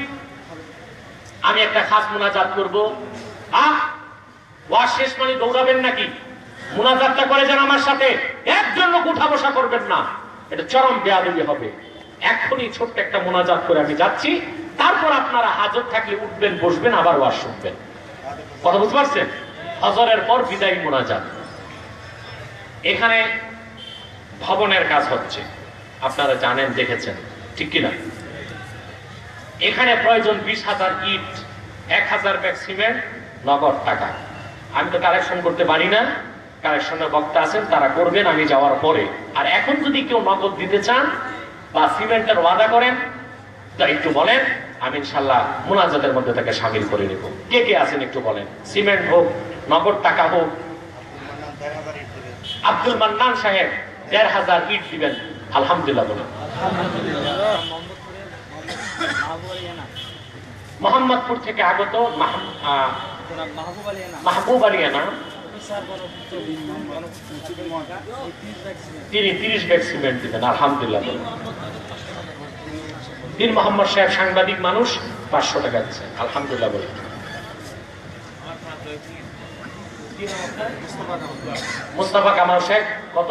আমি একটা খাস মুনাজাত করব। ওয়াজ শেষ মানে দৌড়াবেন নাকি? মুনাজাতটা করে যান আমার সাথে, একজন লোক উঠা বসা করবেন না, এটা চরম বেয়াদবি হবে। এখনই ছোট্ট একটা মুনাজাত করে আমি যাচ্ছি, তারপর আপনারা হাজত থাকলে উঠবেন, বসবেন, আবার ওয়াজ শুনবেন। কথা বুঝতে পারছেন? হজরের পর বিদায়ী মুনাজাত। এখানে ভবনের কাজ হচ্ছে, আপনারা জানেন, দেখেছেন, ঠিক কিনা? এখানে প্রয়োজন 20,000 ইট, 1,000 ব্যাগ সিমেন্ট, নগদ টাকা। আমি তো কালেকশন করতে পারি না, কালেকশনের বক্তা আছেন, তারা করবেন আমি যাওয়ার পরে। আর এখন যদি কেউ নগদ দিতে চান বা সিমেন্টের ওয়াদা করেন, তা একটু বলেন, আমি ইনশাল্লাহ মুনাজাতের মধ্যে তাকে শামিল করে নেব। কে কে আছেন একটু বলেন। সিমেন্ট হোক, নগদ টাকা হোক। আব্দুল মান্নান সাহেব 1,500 ইট দিবেন, আলহামদুলিল্লাহ বলেন। মোহাম্মদপুর থেকে আগত মাহবুব আলিয়ানা, তিনি 30 ব্যাগ সিমেন্ট দিবেন, আলহামদুলিল্লাহ বলেন। পীর মোহাম্মদ সাহেব সাংবাদিক মানুষ, 500 টাকা দিচ্ছেন, আলহামদুলিল্লাহ বলেন। মুস্তাফা কামাল সাহেব কত?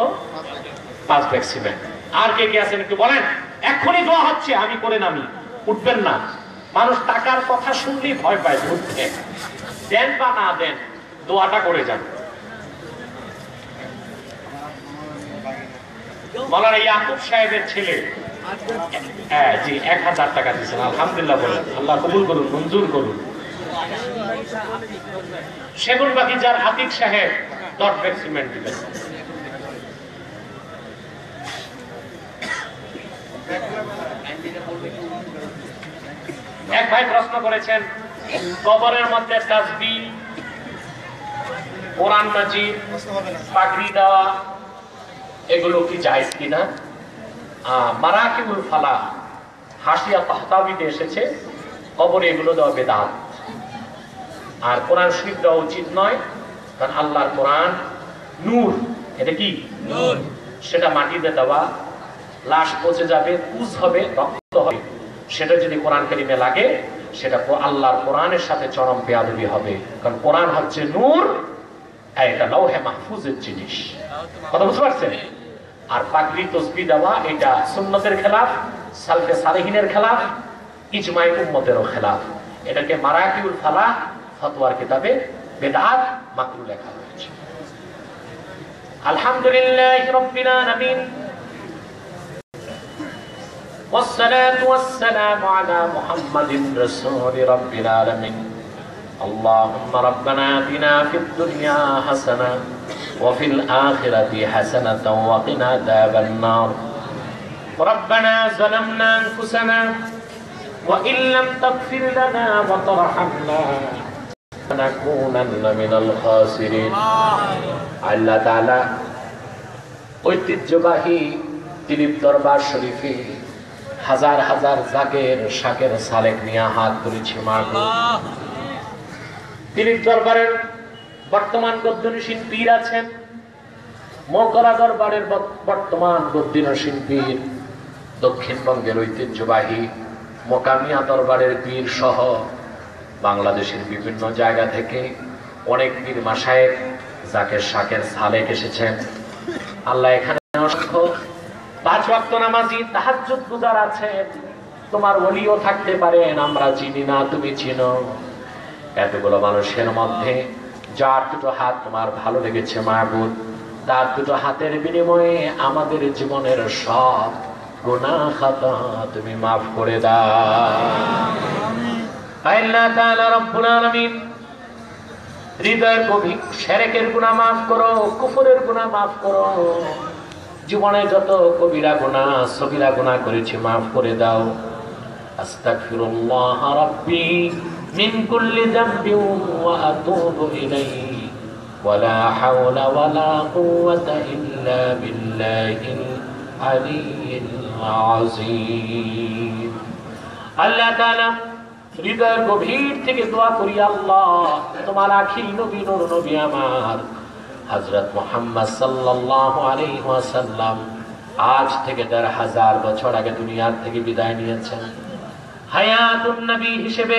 5 ব্যাগ সিমেন্ট। আর কে কে আছেন একটু বলেন। এক্ষুনি দোয়া হচ্ছে, আমি করে নামি, উঠবেন না। মানুষ টাকার কথা শুনলেই ভয় পায়, উঠতে দেন বা না দেন, দোয়াটা করে যান। মাওলানা ইয়াকুব সাহেবের ছেলে, হ্যাঁ জি, 1,000 টাকা দিচ্ছেন, আলহামদুলিল্লাহ বলেন। আল্লাহ কবুল করুন, মঞ্জুর করুন। সেগুনবাগিচার আতিক সাহেব 10 ব্যাগ সিমেন্ট দিবেন। এক ভাই প্রশ্ন করেছেন, কবরের মধ্যে তাসবিহ, কোরআন মাজিদ, পাগড়ি দেওয়া, এগুলো কি জায়েজ কিনা? মারাকিবুল ফালাহ হাসিয়া তাহতাবিতে এসেছে, কবরে এগুলো দেওয়া বেদাত। আর কোরআন শরীফ দেওয়া উচিত নয়, কারণ আল্লাহর কোরআন নূর। এটা কি নূর? সেটা মাটিতে দেওয়া, লাশ পচে যাবে, পুজ হবে, রক্ত হবে, সেটা যদি কোরআন কারিমে লাগে, সেটা আল্লাহর কোরআনের সাথে চরম বেয়াদবি হবে। কারণ কোরআন হচ্ছে নূর, এটা লৌহে মাহফুজের জিনিস। কথা বুঝতে পারছেন? আর পাগড়ি তসবিহ দেওয়া, এটা সুন্নতের খেলাফ, সালফে সালেহিনের খেলাফ, ইজমাই উম্মতেরও খেলাফ। এটাকে মারাকিবুল ফালাহ ফতোয়ার কিতাবে বেদাত মাকরুহ লেখা হয়েছে। আলহামদুলিল্লাহি রাব্বিল আলামিন, والصلاة والسلام على محمد رسول رب العالمين. اللهم ربنا آتنا في الدنيا حسنة وفي الآخرة حسنة وقنا عذاب النار. ربنا ظلمنا أنفسنا وإن لم تغفر لنا وترحمنا لنكونن من الخاسرين. আল্লাহ তাআলা ঐতিহ্যবাহী দিলীপ দরবার শরীফে হাজার হাজার জাকের শাকের সালেক নিয়ে হাত তুলেছি মাগো। দিলীপ দরবারের বর্তমান গদ্যনশীল পীর আছেন, মকরা দরবারের বর্তমান গদ্যনশীল পীর, দক্ষিণবঙ্গের ঐতিহ্যবাহী মোকামিয়া দরবারের পীর সহ বাংলাদেশের বিভিন্ন জায়গা থেকে অনেক পীর মাশায়েখ জাকের শাকের সালেক এসেছেন। আল্লাহ এখানে অসংখ্য 5 ওয়াক্ত নামাজি তাহাজ্জুদ গুজার আছেন। তোমার ওলিও থাকতে পারেন, আমরা চিনি না, তুমি চিনো। এতগুলো মানুষের মধ্যে যার দুটো হাত তোমার ভালো লেগেছে মাহবুব, তার দুটো হাতের বিনিময়ে আমাদের জীবনের সব গুনাহ খাতা তুমি মাফ করে দাও। আল্লাহ তাআলা রব্বুল আলামিন হৃদয়ের গভীর শিরকের গুনাহ মাফ করো, কুফরের গুনাহ মাফ করো। জীবনে যত কবিরা গুনাহ সগীরা গুনাহ করেছি মাফ করে দাও। আস্তাগফিরুল্লাহ রাব্বি মিন কুল্লি যামবিন ওয়া আতুবু ইলাইহি ওয়া লা হাওলা ওয়া লা কুওয়াতা ইল্লা বিল্লাহিল আলিয়্যিল আযীম। আল্লাহ তাআলা হৃদয়ের গভীর থেকে দোয়া করি, আল্লাহ তোমার আখির নবী নূর নবী আমার হযরত মুহাম্মদ সাল্লাল্লাহু আলাইহি ওয়াসাল্লাম আজ থেকে ১৫০০ বছর আগে দুনিয়ার থেকে বিদায় নিয়েছেন। হায়াতুন নবী হিসেবে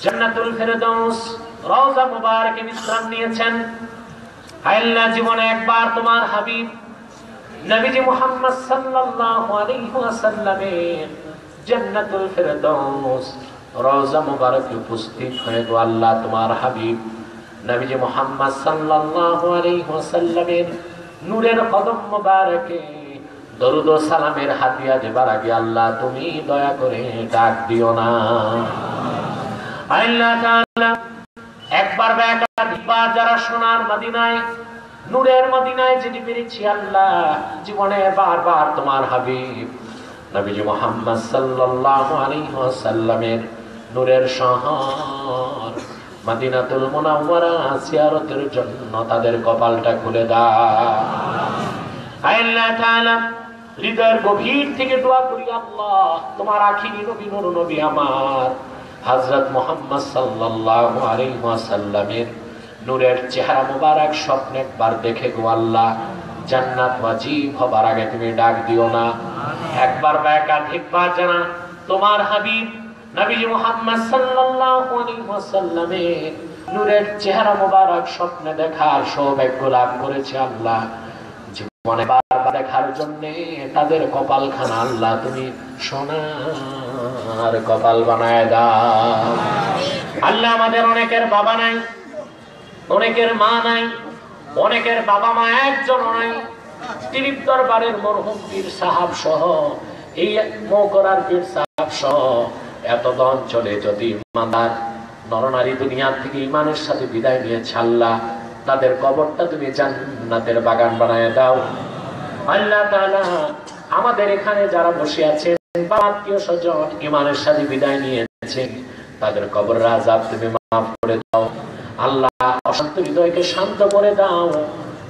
জান্নাতুল ফেরদৌস রওজা মুবারকে বিশ্রাম নিয়েছেন। আল্লাহ জীবনে একবার তোমার হাবিব নবীজি মুহাম্মদ সাল্লাল্লাহু আলাইহি ওয়াসাল্লামের জান্নাতুল ফেরদৌস রওজা মুবারকে উপস্থিত হয়ে গো আল্লাহ তোমার হাবিব নবীজি মুহাম্মদ সাল্লাল্লাহু আলাইহি ওয়াসাল্লামের নূরের কদম মুবারকে দরুদ ও সালামের হাদিয়া দেবার আগে আল্লাহ তুমি দয়া করে ডাক দিও না। আল্লাহ তাআলা একবার বা একাধিকবার যারা সোনার মদিনায় নূরের মদিনায় যেতে পেরেছি আল্লাহ জীবনে বারবার তোমার হাবিব নবীজি মুহাম্মদ সাল্লাল্লাহু আলাইহি ওয়াসাল্লামের নূরের শহর মদিনাতুল মুনাওয়ারা জিয়ারতের জন্য তাদের কপালটা খুলে দাও। আল্লাহ তাআলা হৃদয়ের গভীর থেকে দোয়া করি আল্লাহ তোমার আখিরি নবী নূর নবী আমার হযরত মুহাম্মদ সাল্লাল্লাহু আলাইহি ওয়াসাল্লামের নূরের চেহারা মুবারক স্বপ্নে একবার দেখে গো আল্লাহ জান্নাত ওয়াজিব হবার আগে তুমি ডাক দিও না। একবার বা একাধিকবার জানা তোমার হাবিব নবী মুহাম্মদ সাল্লাল্লাহু আলাইহি ওয়াসাল্লামের নূরের চেহারা মুবারক স্বপ্নে দেখার সৌভাগ্য লাভ করেছে আল্লাহ জীবনে বারবার দেখার জন্য তাদের কপালখানা আল্লাহ তুমি সোনার কপাল বানায় দাও। আল্লাহ আমাদের অনেকের বাবা নাই, অনেকের মা নাই, অনেকের বাবা মা একজন নাই, তিরিপ দরবারের মরহুম পীর সাহাব সহ এই মৌকরার পীর সাহাব সহ এত অঞ্চলে যদি ইমানদার নরনারী দুনিয়া থেকে ইমানের সাথে বিদায় নিয়েছে আল্লাহ তাদের কবরটা তুমি জান্নাতের বাগান বানায় দাও। আল্লাহ তাআলা আমাদের এখানে যারা বসে আছেন আত্মীয় স্বজন ইমানের সাথে বিদায় নিয়েছে তাদের কবরের আযাব তুমি মাফ করে দাও আল্লাহ। অশান্ত হৃদয়কে শান্ত করে দাও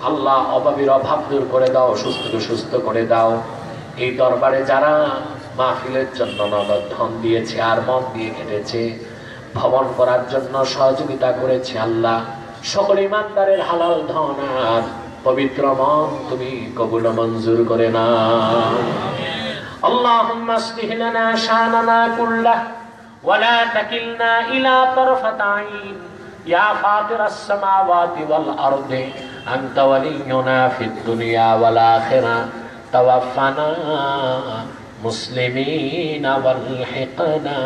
আল্লাহ, অভাবীর অভাব দূর করে দাও, সুস্থকে সুস্থ করে দাও। এই দরবারে যারা মাহফিলের জন্য নগদ ধন দিয়েছে আর মন দিয়ে কেটেছে ভবন করার জন্য সহযোগিতা করেছে আল্লাহ সকল ইমানদারের হালাল ধন আর পবিত্র মন তুমি কবুল মঞ্জুর করে নাও। اللهم اصلح لنا شاننا كله ولا تكلنا إلى طرفة عين يا فاطر السماوات والأرض أنت ولينا في الدنيا والآخرة توفنا مسلمين والحقنا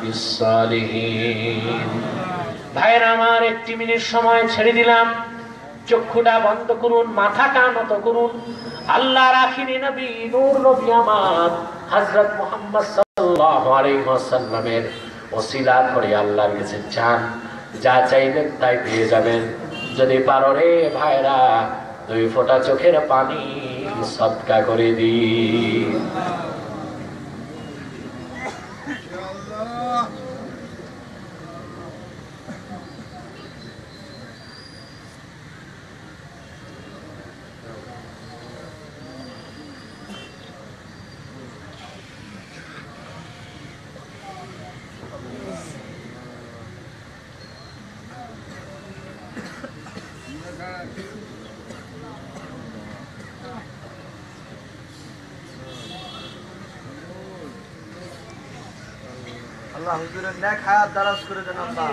بالصالحين। ভাইরা আমার একটি মিনিট সময় ছেড়ে দিলাম, চক্ষুটা বন্ধ করুন, মাথাটা নত করুন। আল্লাহর আখিরি নবী নূর নবী আমার হযরত মুহাম্মদ সাল্লাল্লাহু আলাইহি ওয়াসাল্লামের ওসিলা করে আল্লাহর কাছে চান, যা চাইবেন তাই পেয়ে যাবেন। যদি পারো রে ভাইরা 2 ফোঁটা চোখের পানি সদকা করে দিই। আল্লাহ হুজুরের নেক হায়াত দারাজ করে দেন আল্লাহ।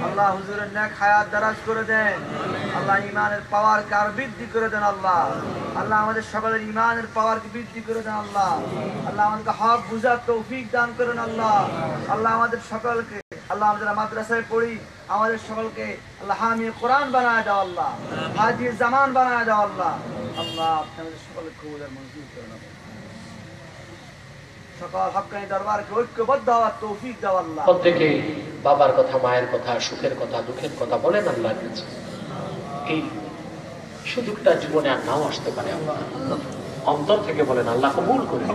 আল্লাহ হুজুরের নেক হায়াত দারাজ করে দেন আল্লাহ। ঈমানের পাওয়ারকে আরো বৃদ্ধি করে দেন আল্লাহ। আল্লাহ আমাদের সকলের ঈমানের পাওয়ারকে বৃদ্ধি করে দেন আল্লাহ। আল্লাহ আমাদেরকে হক বুঝার তৌফিক দান করেন আল্লাহ। আল্লাহ আমাদের সকলকে আল্লাহ আমরা মাদ্রাসায় পড়ি আমাদের সকলকে আল্লাহ হামি কোরআন বানায় দাও আল্লাহ, হাজি জামান বানায় দাও আল্লাহ। আল্লাহ আপনি আমাদের সকলকে কবুল মঞ্জুর করেন আল্লাহ। সকল হক্কানি দরবারকে ঐক্যবদ্ধ হওয়ার তৌফিক দাও আল্লাহ। প্রত্যেকে বাবার কথা, মায়ের কথা, সুখের কথা, দুঃখের কথা বলেন আল্লাহর কাছে। এই সুযোগটা জীবনে আর নাও আসতে পারে আল্লাহ। অন্তর থেকে বলেন আল্লাহ কবুল করে।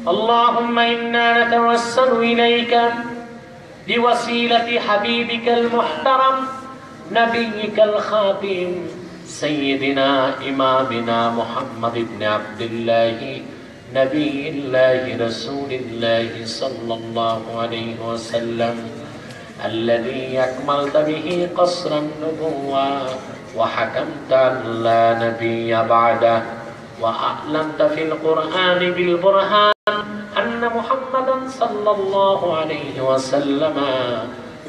اللهم إنا نتوسل إليك بوسيلة حبيبك المحترم نبيك الخاتم سيدنا إمامنا محمد بن عبد الله نبي الله رسول الله صلى الله عليه وسلم الذي أكملت به قصر النبوة وحكمت أن لا نبي بعده وأعلنت في القرآن بالبرهان أن محمدا صلى الله عليه وسلم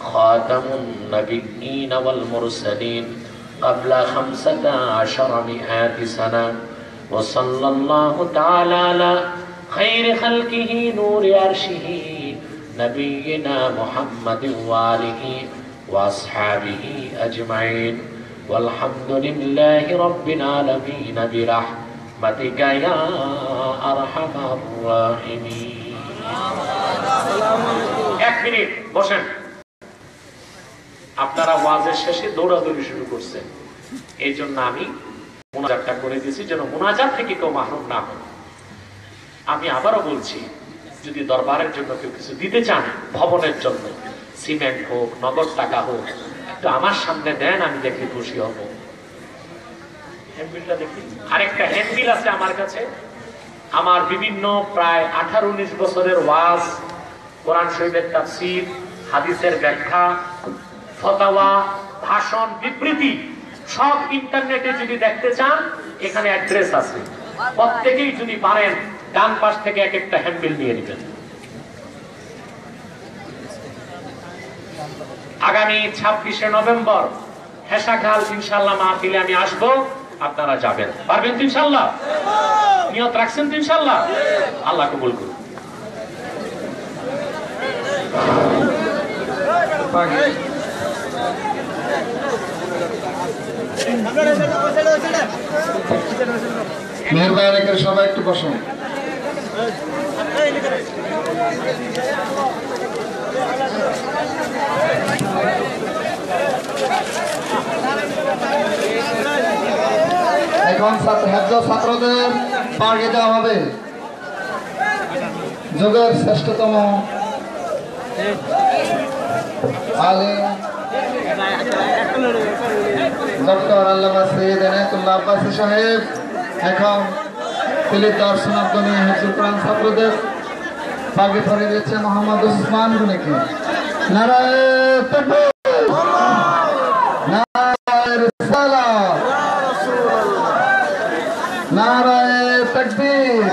خاتم النبيين والمرسلين قبل 1500 سنة وصلى الله تعالى على خير خلقه نور عرشه نبينا محمد وآله وأصحابه أجمعين والحمد لله رب العالمين برحمتك يا أرحم الراحمين. এক মিনিট বসেন। আপনারা ওয়াজের শেষে দৌড়াদৌড়ি শুরু করছেন, এই জন্য আমি মুনাজাতটা করে দিয়েছি যেন মুনাজাত থেকে কেউ মাহরুম না হন। আমি আবারও বলছি, যদি দরবারের জন্য কেউ কিছু দিতে চান, ভবনের জন্য সিমেন্ট হোক নগদ টাকা হোক, একটু আমার সামনে দেন, আমি দেখে খুশি হব। হ্যান্ডবিলটা দেখি। আরেকটা হ্যান্ডবিল আছে আমার কাছে, আমার বিভিন্ন প্রায় 18-19 বছরের ওয়াজ, কোরআন শরীফের তাফসীর, হাদিসের ব্যাখ্যা, ফতোয়া, ভাষণ, বিবৃতি সব ইন্টারনেটে যদি দেখতে চান, এখানে অ্যাড্রেস আছে। প্রত্যেকেই যদি পারেন ডান পাশ থেকে এক একটা হ্যান্ডবিল নিয়ে নেবেন। আগামী 26শে নভেম্বর হেসাখাল ইনশাআল্লাহ মাহফিলে আমি আসবো, আপনারা যাবেন, পারবেন তো ইনশাআল্লাহ? নিয়ত রাখছেন তো ইনশাআল্লাহ? আল্লাহ কবুল করুন। মেহরবানি করে সবাই একটু বসুন। এখন ছাত্রদের পাড়িয়ে দেওয়া হবে যুগের শ্রেষ্ঠতম আলিম ডক্টর আল্লামা সৈয়দ এনায়েতুল্লাহ আব্বাসী সাহেব এখন তিলির দর্শনার্থ নিয়ে হিফজুল কোরআন ছাত্রদের পাগে ধরে দিয়েছে মোহাম্মদ উসমান গনিকে। নারায়ে তাকবীর, নারায়ে রিসালাত, নারায়ে তাকবীর।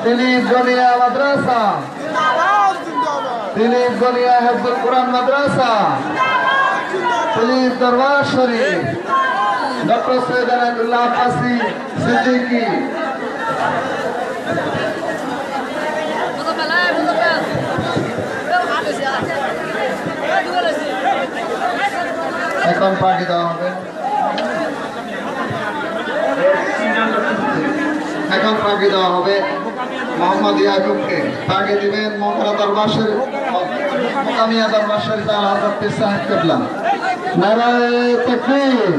তিলির গনিয়া মাদ্রাসা, তিলির গনিয়া হিফজুল কোরআন মাদ্রাসা, তিলির দরবার শরীফ, ডক্টর সৈয়দ এনায়েতুল্লাহ আব্বাসী সিদ্দিকী। এখন পার্টি দেওয়া হবে, এখন পার্টি দেওয়া হবে মোহাম্মদ ইয়াকুবকে। পার্টি দিবেন মোকামিয়া দরবার শরীফ, মোকামিয়া দরবার শরীফ আল হযরত পীর সাহেব কিবলা। নারায়ে তাকবীর,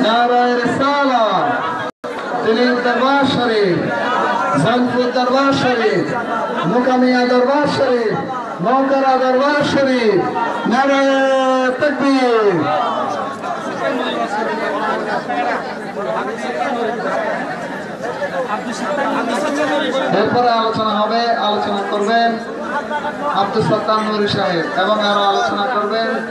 নারায়ে রিসালাত। তিলির দরবার শরীফ, জনপুর দরবার শরীফ, মোকামিয়া দরবার শরীফ, মৌকারা দরবার শরীফ। নারায়ে তাকবীর। এরপরে আলোচনা হবে, আলোচনা করবেন আব্দুল সত্তার নুরী সাহেব এবং আরো আলোচনা করবেন